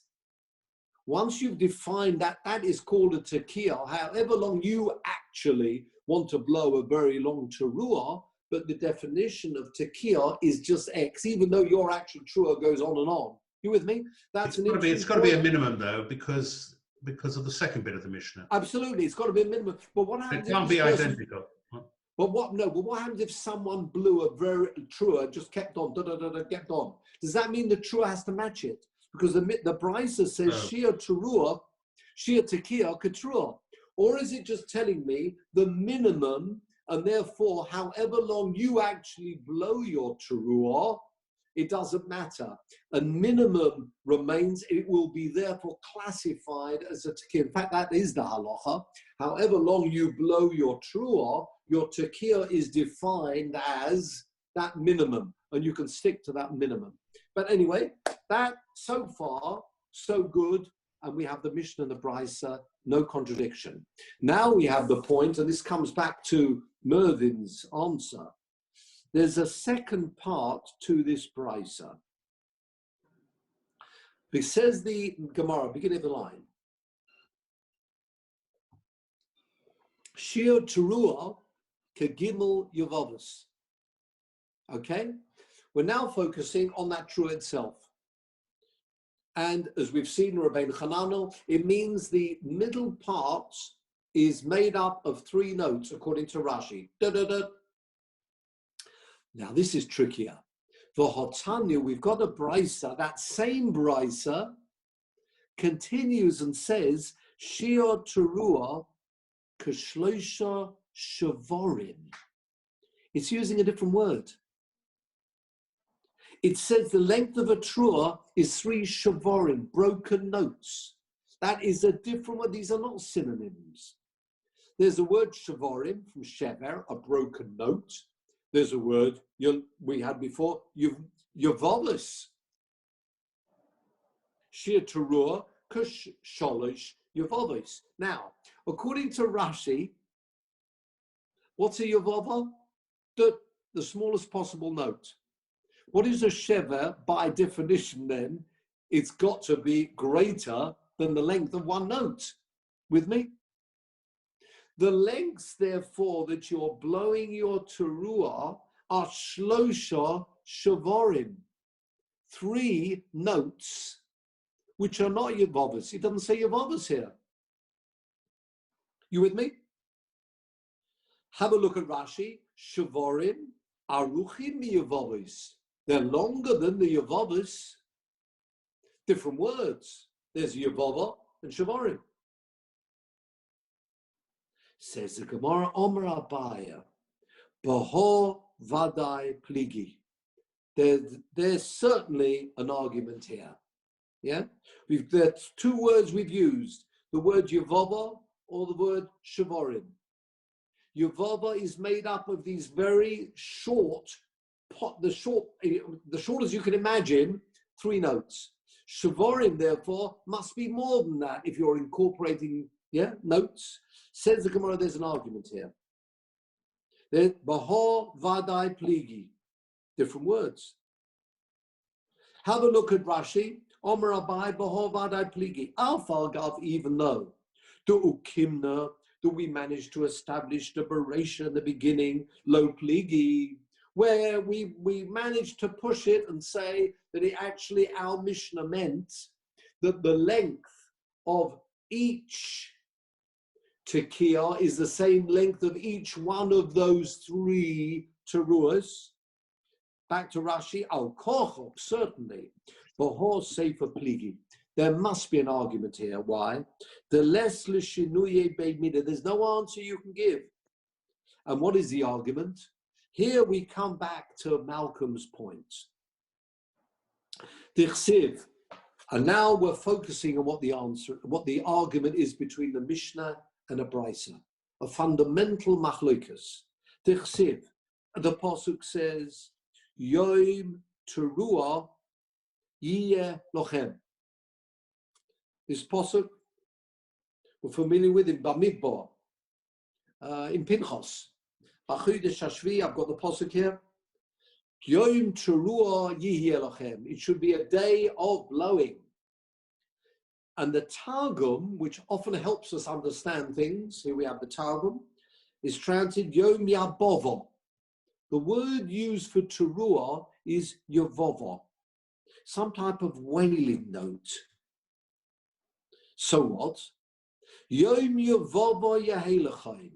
Once you've defined that, that is called a tekiah, however long you actually want to blow a very long teruah, but the definition of tekiah is just X, even though your actual teruah goes on and on. You with me? That's it's got to be a minimum though, because of the second bit of the Mishnah. Absolutely, it's got to be a minimum. But what happens? It can't be identical. But what happens if someone blew a very teruah, just kept on, kept on? Does that mean the teruah has to match it? Because the brisa says Shiur teruah, Shiur tekiah ketruah. Or is it just telling me the minimum, and therefore, however long you actually blow your teruah, it doesn't matter. A minimum remains, it will be therefore classified as a tekiah. In fact, that is the halacha. However long you blow your tekiah is defined as that minimum, and you can stick to that minimum. But anyway, that so far, so good, and we have the Mishnah and the brisa, no contradiction. Now we have the point, and this comes back to Mervin's answer. There's a second part to this brisa. It says the Gemara, beginning of the line. Shiur teruah kegimel yavavos. Okay? We're now focusing on that teruah itself. And as we've seen in Rabbeinu Hananel, it means the middle part is made up of three notes, according to Rashi. Da-da-da. Now, this is trickier. For Hotanya, we've got a brisa. That same brisa continues and says, Shiur teruah k'shloisha shavorim. It's using a different word. It says the length of a teruah is 3 shavorim, broken notes. That is a different word. These are not synonyms. There's a word shavorim from shever, a broken note. There's a word we had before, yavavos. Shiur teruah k'sholosh yavavos. Now, according to Rashi, what's a yavava? The smallest possible note. What is a shever? By definition, then, it's got to be greater than the length of one note. With me? The lengths, therefore, that you're blowing your teruah are shlosha shavorim, 3 notes, which are not yavavos. It doesn't say yavavos here. You with me? Have a look at Rashi. Shavorim aruchim yavavos. They're longer than the yavavos. Different words. There's yavava and shavorim. Says the Gemara, Omer Abaya, Baho Vadai Pligi. There's certainly an argument here. Yeah? There's 2 words we've used, the word Yavava or the word Shavorim. Yavava is made up of these very short, the short as you can imagine, 3 notes. Shavorim, therefore, must be more than that if you're incorporating notes. Says the Gemara, there's an argument here. Bahor vadai pligi. Different words. Have a look at Rashi. Omer abai bahor vadai pligi. Alpha gav, even though do ukimna, do we manage to establish the bereisha in the beginning, lo pligi, where we managed to push it and say that it actually, our Mishnah meant that the length of each tekiah is the same length of each one of those 3 teruas. Back to Rashi, al kochok, certainly. Bahor sefer pligi. There must be an argument here. Why? The less l'shinuye beimida. There's no answer you can give. And what is the argument? Here we come back to Malcolm's point. Dichsiv. And now we're focusing on what the argument is between the Mishnah and a Brisa, a fundamental machlokas. Dichsiv. The pasuk says, Yom Teruah Yiyeh Lochem. This pasuk, we're familiar with in Bamidbar, in Pinchas. B'chodesh Hashvi, I've got the pasuk here. Yom Teruah Yiyeh Lochem. It should be a day of blowing. And the Targum, which often helps us understand things, here we have the Targum, is translated Yom Yabova. The word used for Teruah is Yavova, some type of wailing note. So what? Yom Yavova Yahelachayim.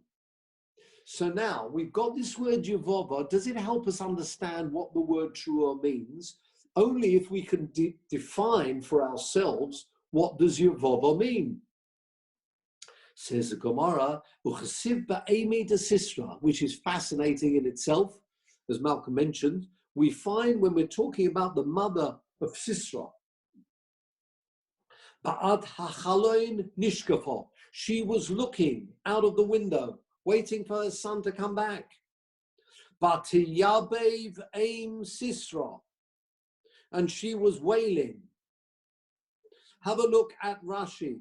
So now we've got this word Yavova. Does it help us understand what the word Teruah means? Only if we can define for ourselves what does Yavova mean. Says the Gemara, Uchasiv ba'emi de Sisra, which is fascinating in itself. As Malcolm mentioned, we find when we're talking about the mother of Sisra, Ba'ad hachaloin nishkafo, she was looking out of the window, waiting for her son to come back. Batiyabev aim Sisra, and she was wailing. Have a look at Rashi.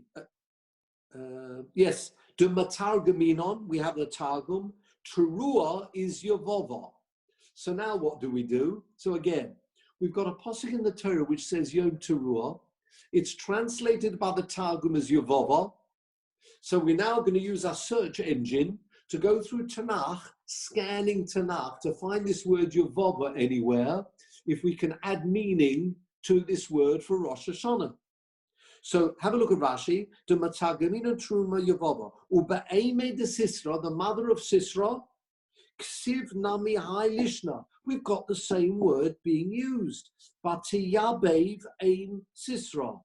Yes, the Matargaminon, we have the Targum. Teruah is Yavova. So now what do? So again, we've got a pasuk in the Torah which says Yom Teruah. It's translated by the Targum as Yavova. So we're now going to use our search engine to go through Tanakh, scanning Tanakh to find this word Yavova anywhere, if we can add meaning to this word for Rosh Hashanah. So have a look at Rashi. The Matagamina Truma Yavova. Ube'eme de Sisra, the mother of Sisra, Ksiv Nami Hai Lishna. We've got the same word being used. Batiyabev Aim Sisra.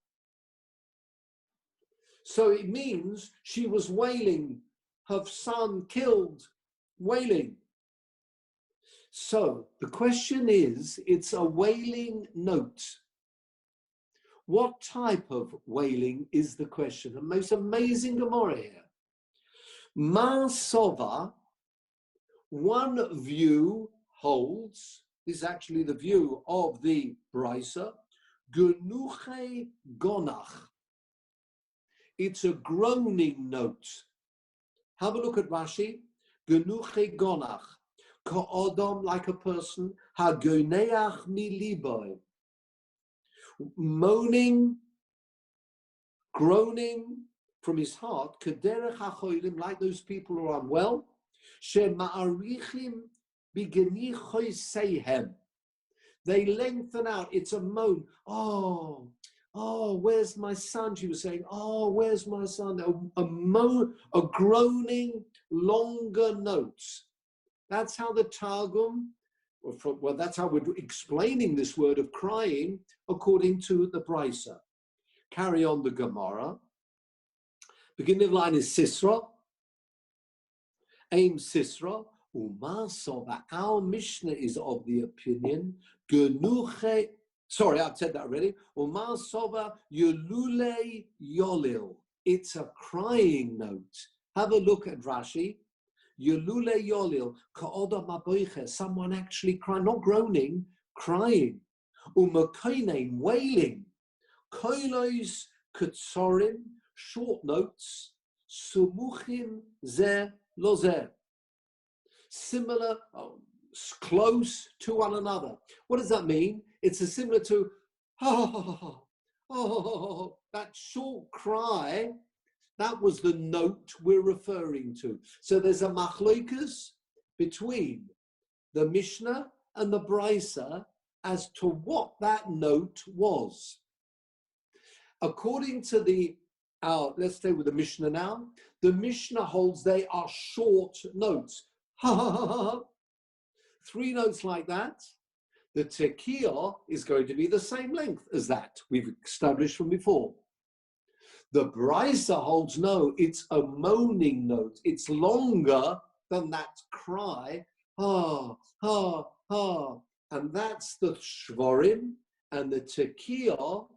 So it means she was wailing, her son killed, wailing. So the question is, it's a wailing note. What type of wailing is the question? The most amazing Gemara here. Ma Sova, one view holds, this is actually the view of the Brisa, Genuche Gonach. It's a groaning note. Have a look at Rashi. Genuche Gonach. Ka'odom, like a person, Hagoneach mi liboy. Moaning, groaning from his heart, kederech hacholim, like those people who are unwell, shema'arichim bigeni choiseihem. They lengthen out. It's a moan. Oh, where's my son? She was saying, oh, where's my son? A moan, a groaning, longer notes. That's how the Targum, well, that's how we're explaining this word of crying according to the Brisa. Carry on the Gemara. Beginning line is Sisra. Aim Sisra. Umasova. Our Mishnah is of the opinion. Genuche. Sorry, I've said that already. Umasova Yulule Yolil. It's a crying note. Have a look at Rashi. Yulule Yolil, Ka'oda Maboiche, someone actually crying, not groaning, crying. Umakoinein, wailing. Koilos Kutsorim, short notes. Sumuchim Ze Lozer. Similar, close to one another. What does that mean? It's similar to, that short cry. That was the note we're referring to. So there's a machlokas between the Mishnah and the Brisa as to what that note was. According to the let's stay with the Mishnah now. The Mishnah holds they are short notes. Ha ha ha ha. 3 notes like that. The tekiah is going to be the same length as that we've established from before. The Brisa holds no, it's a moaning note. It's longer than that cry, ha, ha, ha. And that's the shvarim, and the tekiah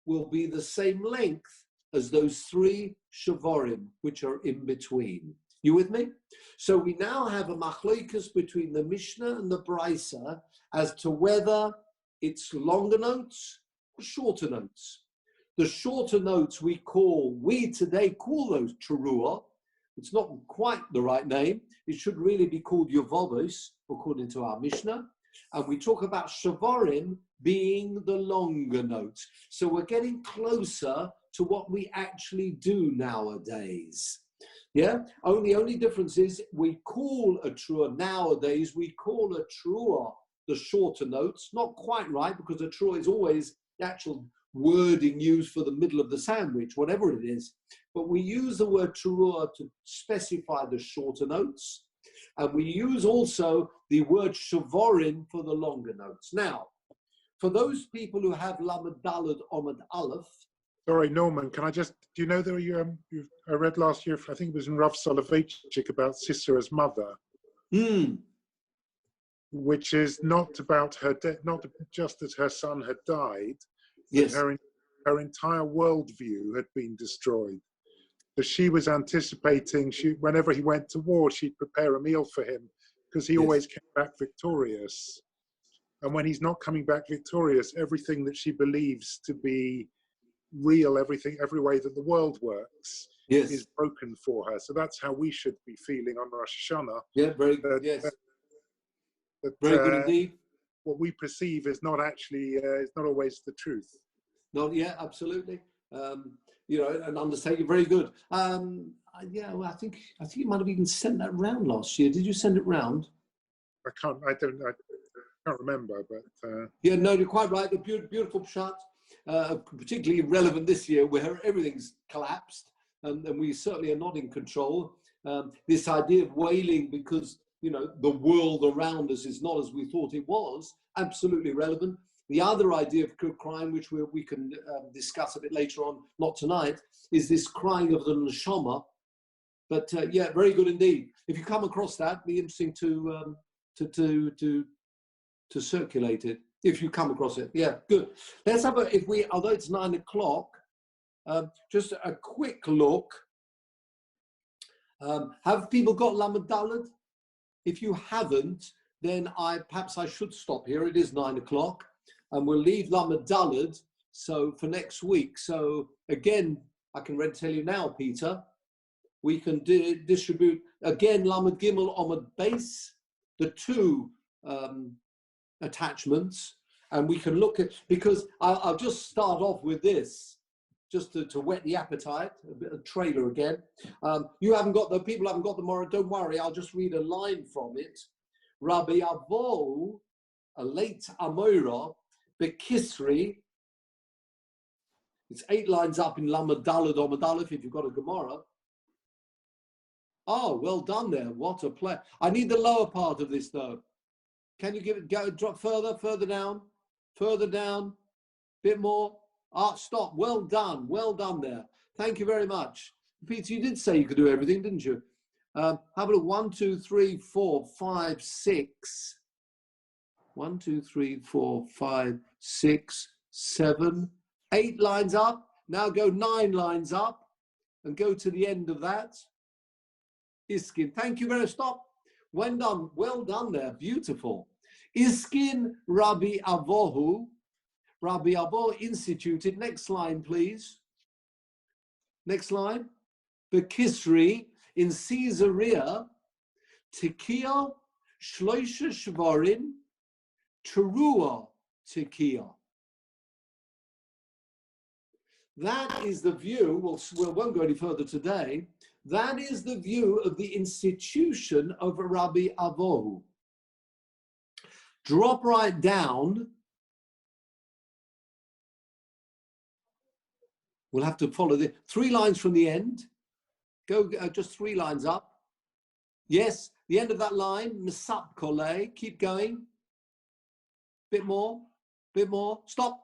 will be the same length as those 3 shvarim, which are in between. You with me? So we now have a machloikas between the Mishnah and the Brisa as to whether it's longer notes or shorter notes. The shorter notes we today call those teruah. It's not quite the right name. It should really be called yavodos, according to our Mishnah. And we talk about shavarim being the longer notes. So we're getting closer to what we actually do nowadays. Yeah, only difference is we call a teruah nowadays, we call a teruah the shorter notes. Not quite right, because a teruah is always the actual wording used for the middle of the sandwich, whatever it is. But we use the word teruah to specify the shorter notes. And we use also the word shavarim for the longer notes. Now, for those people who have lamed daled omad aleph. Sorry, Norman, can I just, do you know that I read last year, I think it was in Rav Soloveitchik, about Sisera's mother, which is not about her death, not just that her son had died, yes, her entire worldview had been destroyed. So she was anticipating, whenever he went to war, she'd prepare a meal for him, because he always came back victorious. And when he's not coming back victorious, everything that she believes to be real, every way that the world works is broken for her. So that's how we should be feeling on Rosh Hashanah. Yeah, very good. Very good indeed. What we perceive is not actually, it's not always the truth. No, yeah, absolutely. And understand you're very good. Well, I think you might have even sent that round last year. Did you send it round? I can't remember, but you're quite right. The beautiful pshat, particularly relevant this year, where everything's collapsed, and we certainly are not in control. This idea of wailing because the world around us is not as we thought it was, absolutely relevant. The other idea of crying, which we can discuss a bit later on, not tonight, is this crying of the neshama. But very good indeed. If you come across that, it'd be interesting to circulate it. If you come across it, yeah, good. Let's have although it's 9 o'clock, just a quick look. Have people got lamed daled? If you haven't, then perhaps I should stop here. It is 9 o'clock. And we'll leave lamed daled for next week. So again, I can tell you now, Peter, we can distribute again lamed gimel omad base, the 2 attachments, and we can look at, because I'll just start off with this, just to whet the appetite, a bit of trailer again. People haven't got the Morah, don't worry, I'll just read a line from it. Rabbi Avo, a late Amora, Bekisri, it's 8 lines up in Lamed Daled Omad Aleph if you've got a Gemara. Oh, well done there, what a play. I need the lower part of this though. Can you drop further down, bit more? Stop, well done there. Thank you very much. Peter, you did say you could do everything, didn't you? Have a look, 1, 2, 3, 4, 5, 6. 1, 2, 3, 4, 5, 6, 7, 8 lines up. Now go 9 lines up and go to the end of that. Iskin, thank you very much. Stop. Well done there. Beautiful. Iskin Rabbi Avohu. Rabbi Avoh instituted. Next line, please. Next line. Bekisri in Caesarea. Tekiah Shloisha Shvarim. Teruah Tekiah. That is the view. We won't go any further today. That is the view of the institution of Rabbi Avohu. Drop right down. We'll have to follow the 3 lines from the end. Go just 3 lines up. Yes, the end of that line, Misap Kole. Keep going. Bit more. Stop.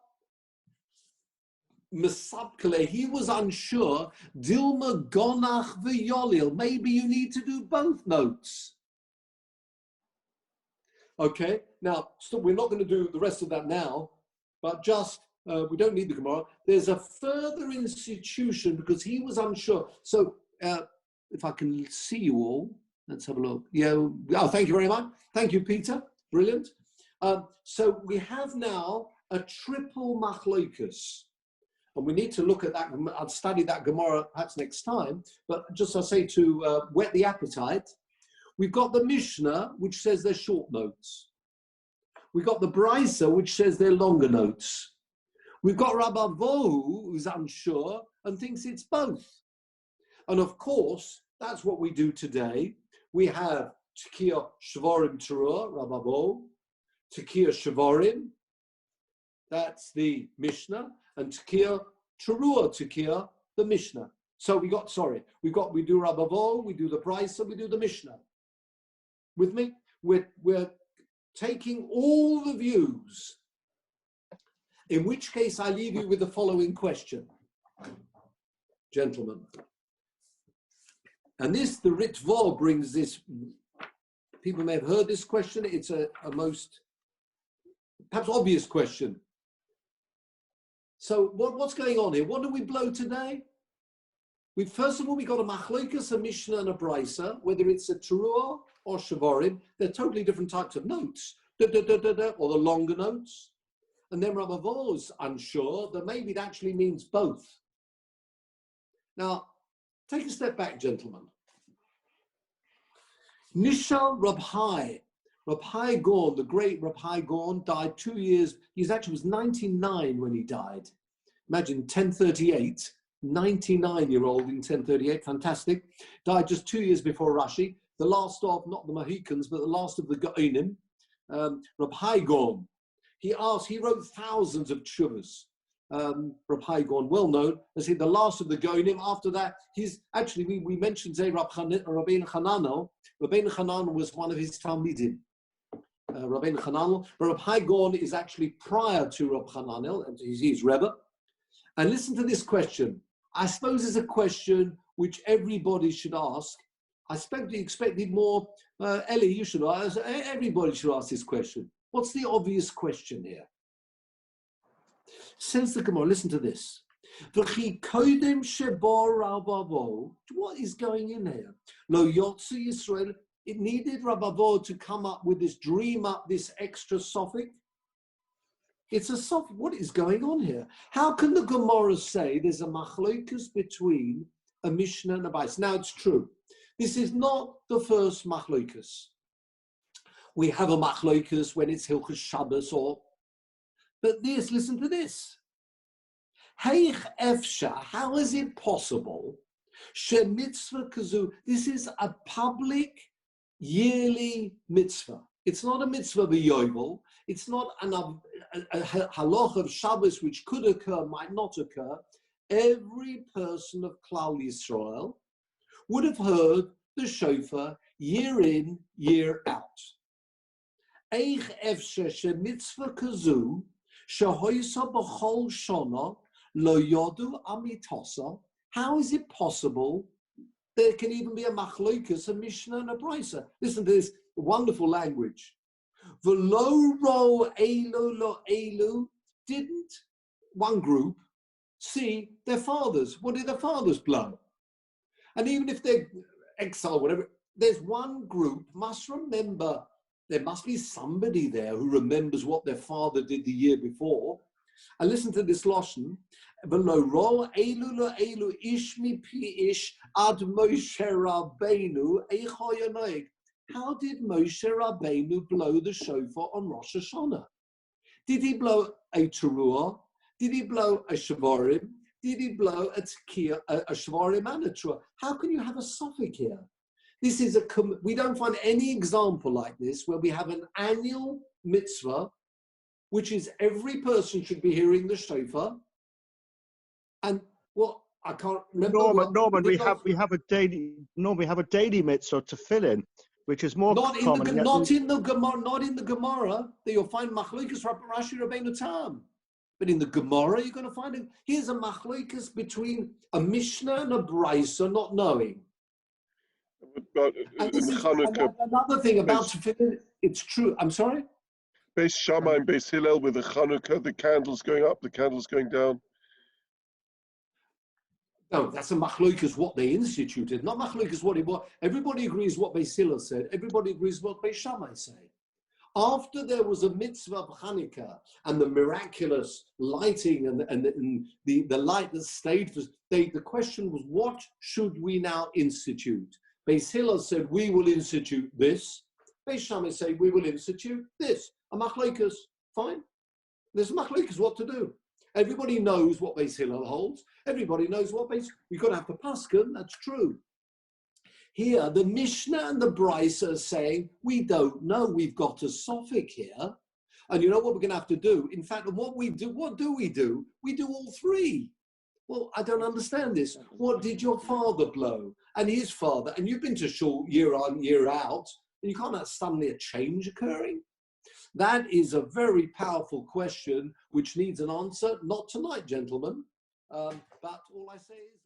Misap Kole. He was unsure. Dilma Gonach v'Yolil. Maybe you need to do both notes. Okay, now we're not going to do the rest of that now, but just we don't need the Gemara. There's a further institution because he was unsure. So if I can see you all, let's have a look. Yeah. Oh, thank you very much. Thank you, Peter. Brilliant. So we have now a triple machlokus, and we need to look at that. I'll study that Gemara perhaps next time. But just I'll say to whet the appetite. We've got the Mishnah, which says they're short notes. We've got the Brisa, which says they're longer notes. We've got Rabbi Vohu, who's unsure and thinks it's both. And of course, that's what we do today. We have Tekiah Shvorim Teruah, Rabbi Vohu, Tekiah Shvorim, that's the Mishnah, and Tekiah Teruah, Tekiah, the Mishnah. So we do Rabbi Vohu, we do the Brisa, we do the Mishnah. With me? We're taking all the views, in which case I leave you with the following question, gentlemen. And this, the Ritva brings this, people may have heard this question, it's a most perhaps obvious question. So what's going on here? What do we blow today? First of all, we got a machlokas, a Mishnah, and a Brisa, whether it's a Teruah or Shavorim. They're totally different types of notes, or the longer notes. And then Rabbi Vo's unsure that maybe it actually means both. Now, take a step back, gentlemen. Nishal Rabhai Gaon, the great Rabhai Gaon, died 2 years. He actually was 99 when he died. Imagine 1038. 99-year-old in 1038, fantastic. Died just 2 years before Rashi, the last of, not the Mohicans, but the last of the Gaonim, Reb Hai Gaon. He wrote thousands of tshuvas. Reb Hai Gaon, well known, as the last of the Gaonim. After that, we mentioned Rabbeinu Hananel. Rabbeinu Hananel was one of his Talmidim. Rabbeinu Hananel, but Reb Hai Gaon is actually prior to Reb Hananel, and he's Rebbe. And listen to this question. I suppose it's a question which everybody should ask. I expected more. Ellie, you should ask. Everybody should ask this question. What's the obvious question here? Says the Gemara, listen to this. What is going in here? Lo Yotzi Yisrael. It needed Rabbi Vo to come up with this, dream up this extra suffix. It's a soft. What is going on here? How can the Gemara say there's a machlokas between a Mishnah and a Bais? Now it's true. This is not the first machlokas. We have a machlokas when it's Hilchos Shabbos but this. Listen to this. Heich efsha. How is it possible? She mitzvah kazu. This is a public yearly mitzvah. It's not a mitzvah b'yovel. It's not a halach of Shabbos which could occur, might not occur. Every person of Klal Yisrael would have heard the shofar year in, year out. Eich efshe shemitzvah kazu shehoisa b'chol shana lo yodu amitosa. How is it possible there can even be a machlokas, a Mishnah, and a Brisa? Listen to this wonderful language. V'lo ro elu lo elu. Didn't one group see their fathers? What did their fathers blow? And even if they're exiled, whatever, there's one group must remember. There must be somebody there who remembers what their father did the year before. And listen to this lashon. V'lo ro elu lo elu ish mi pi ish ad Moshe Rabbeinu eicho yonoeg. How did Moshe Rabbeinu blow the shofar on Rosh Hashanah? Did he blow a teruah? Did he blow a shavorim? Did he blow a tekiah, a shavorim and a teruah? How can you have a suffix here? This is we don't find any example like this where we have an annual mitzvah, which is every person should be hearing the shofar, and Well, I can't remember. Norman, we have a daily mitzvah to fill in, which is more common. Not in the Gemara. That you'll find machlokas Rashi Rabbeinu Tam. But in the Gemara, you're going to find it. Here's a machlokas between a Mishnah and a Brisa, not knowing. But another thing about tefillin, it's true. I'm sorry? Beis Shammai and Beis Hillel with the Chanukah, the candles going up, the candles going down. No, that's a machlokas what they instituted, not machlokas what it was. Everybody agrees what Beis Hillel said. Everybody agrees what Beis Shammai said. After there was a mitzvah of Hanukkah and the miraculous lighting and the light that stayed, the question was, what should we now institute? Beis Hillel said, we will institute this. Beis Shammai said, we will institute this. A machlokas, fine. There's a machlokas what to do. Everybody knows what Beis Hillel holds. Everybody knows what we've got to have the paskin, that's true. Here, the Mishnah and the Brisa are saying, we don't know, we've got a suffix here. And you know what we're going to have to do? In fact, what do? We do all three. Well, I don't understand this. What did your father blow? And his father? And you've been to shul year on, year out, and you can't have suddenly a change occurring? That is a very powerful question which needs an answer. Not tonight, gentlemen. But all I say is...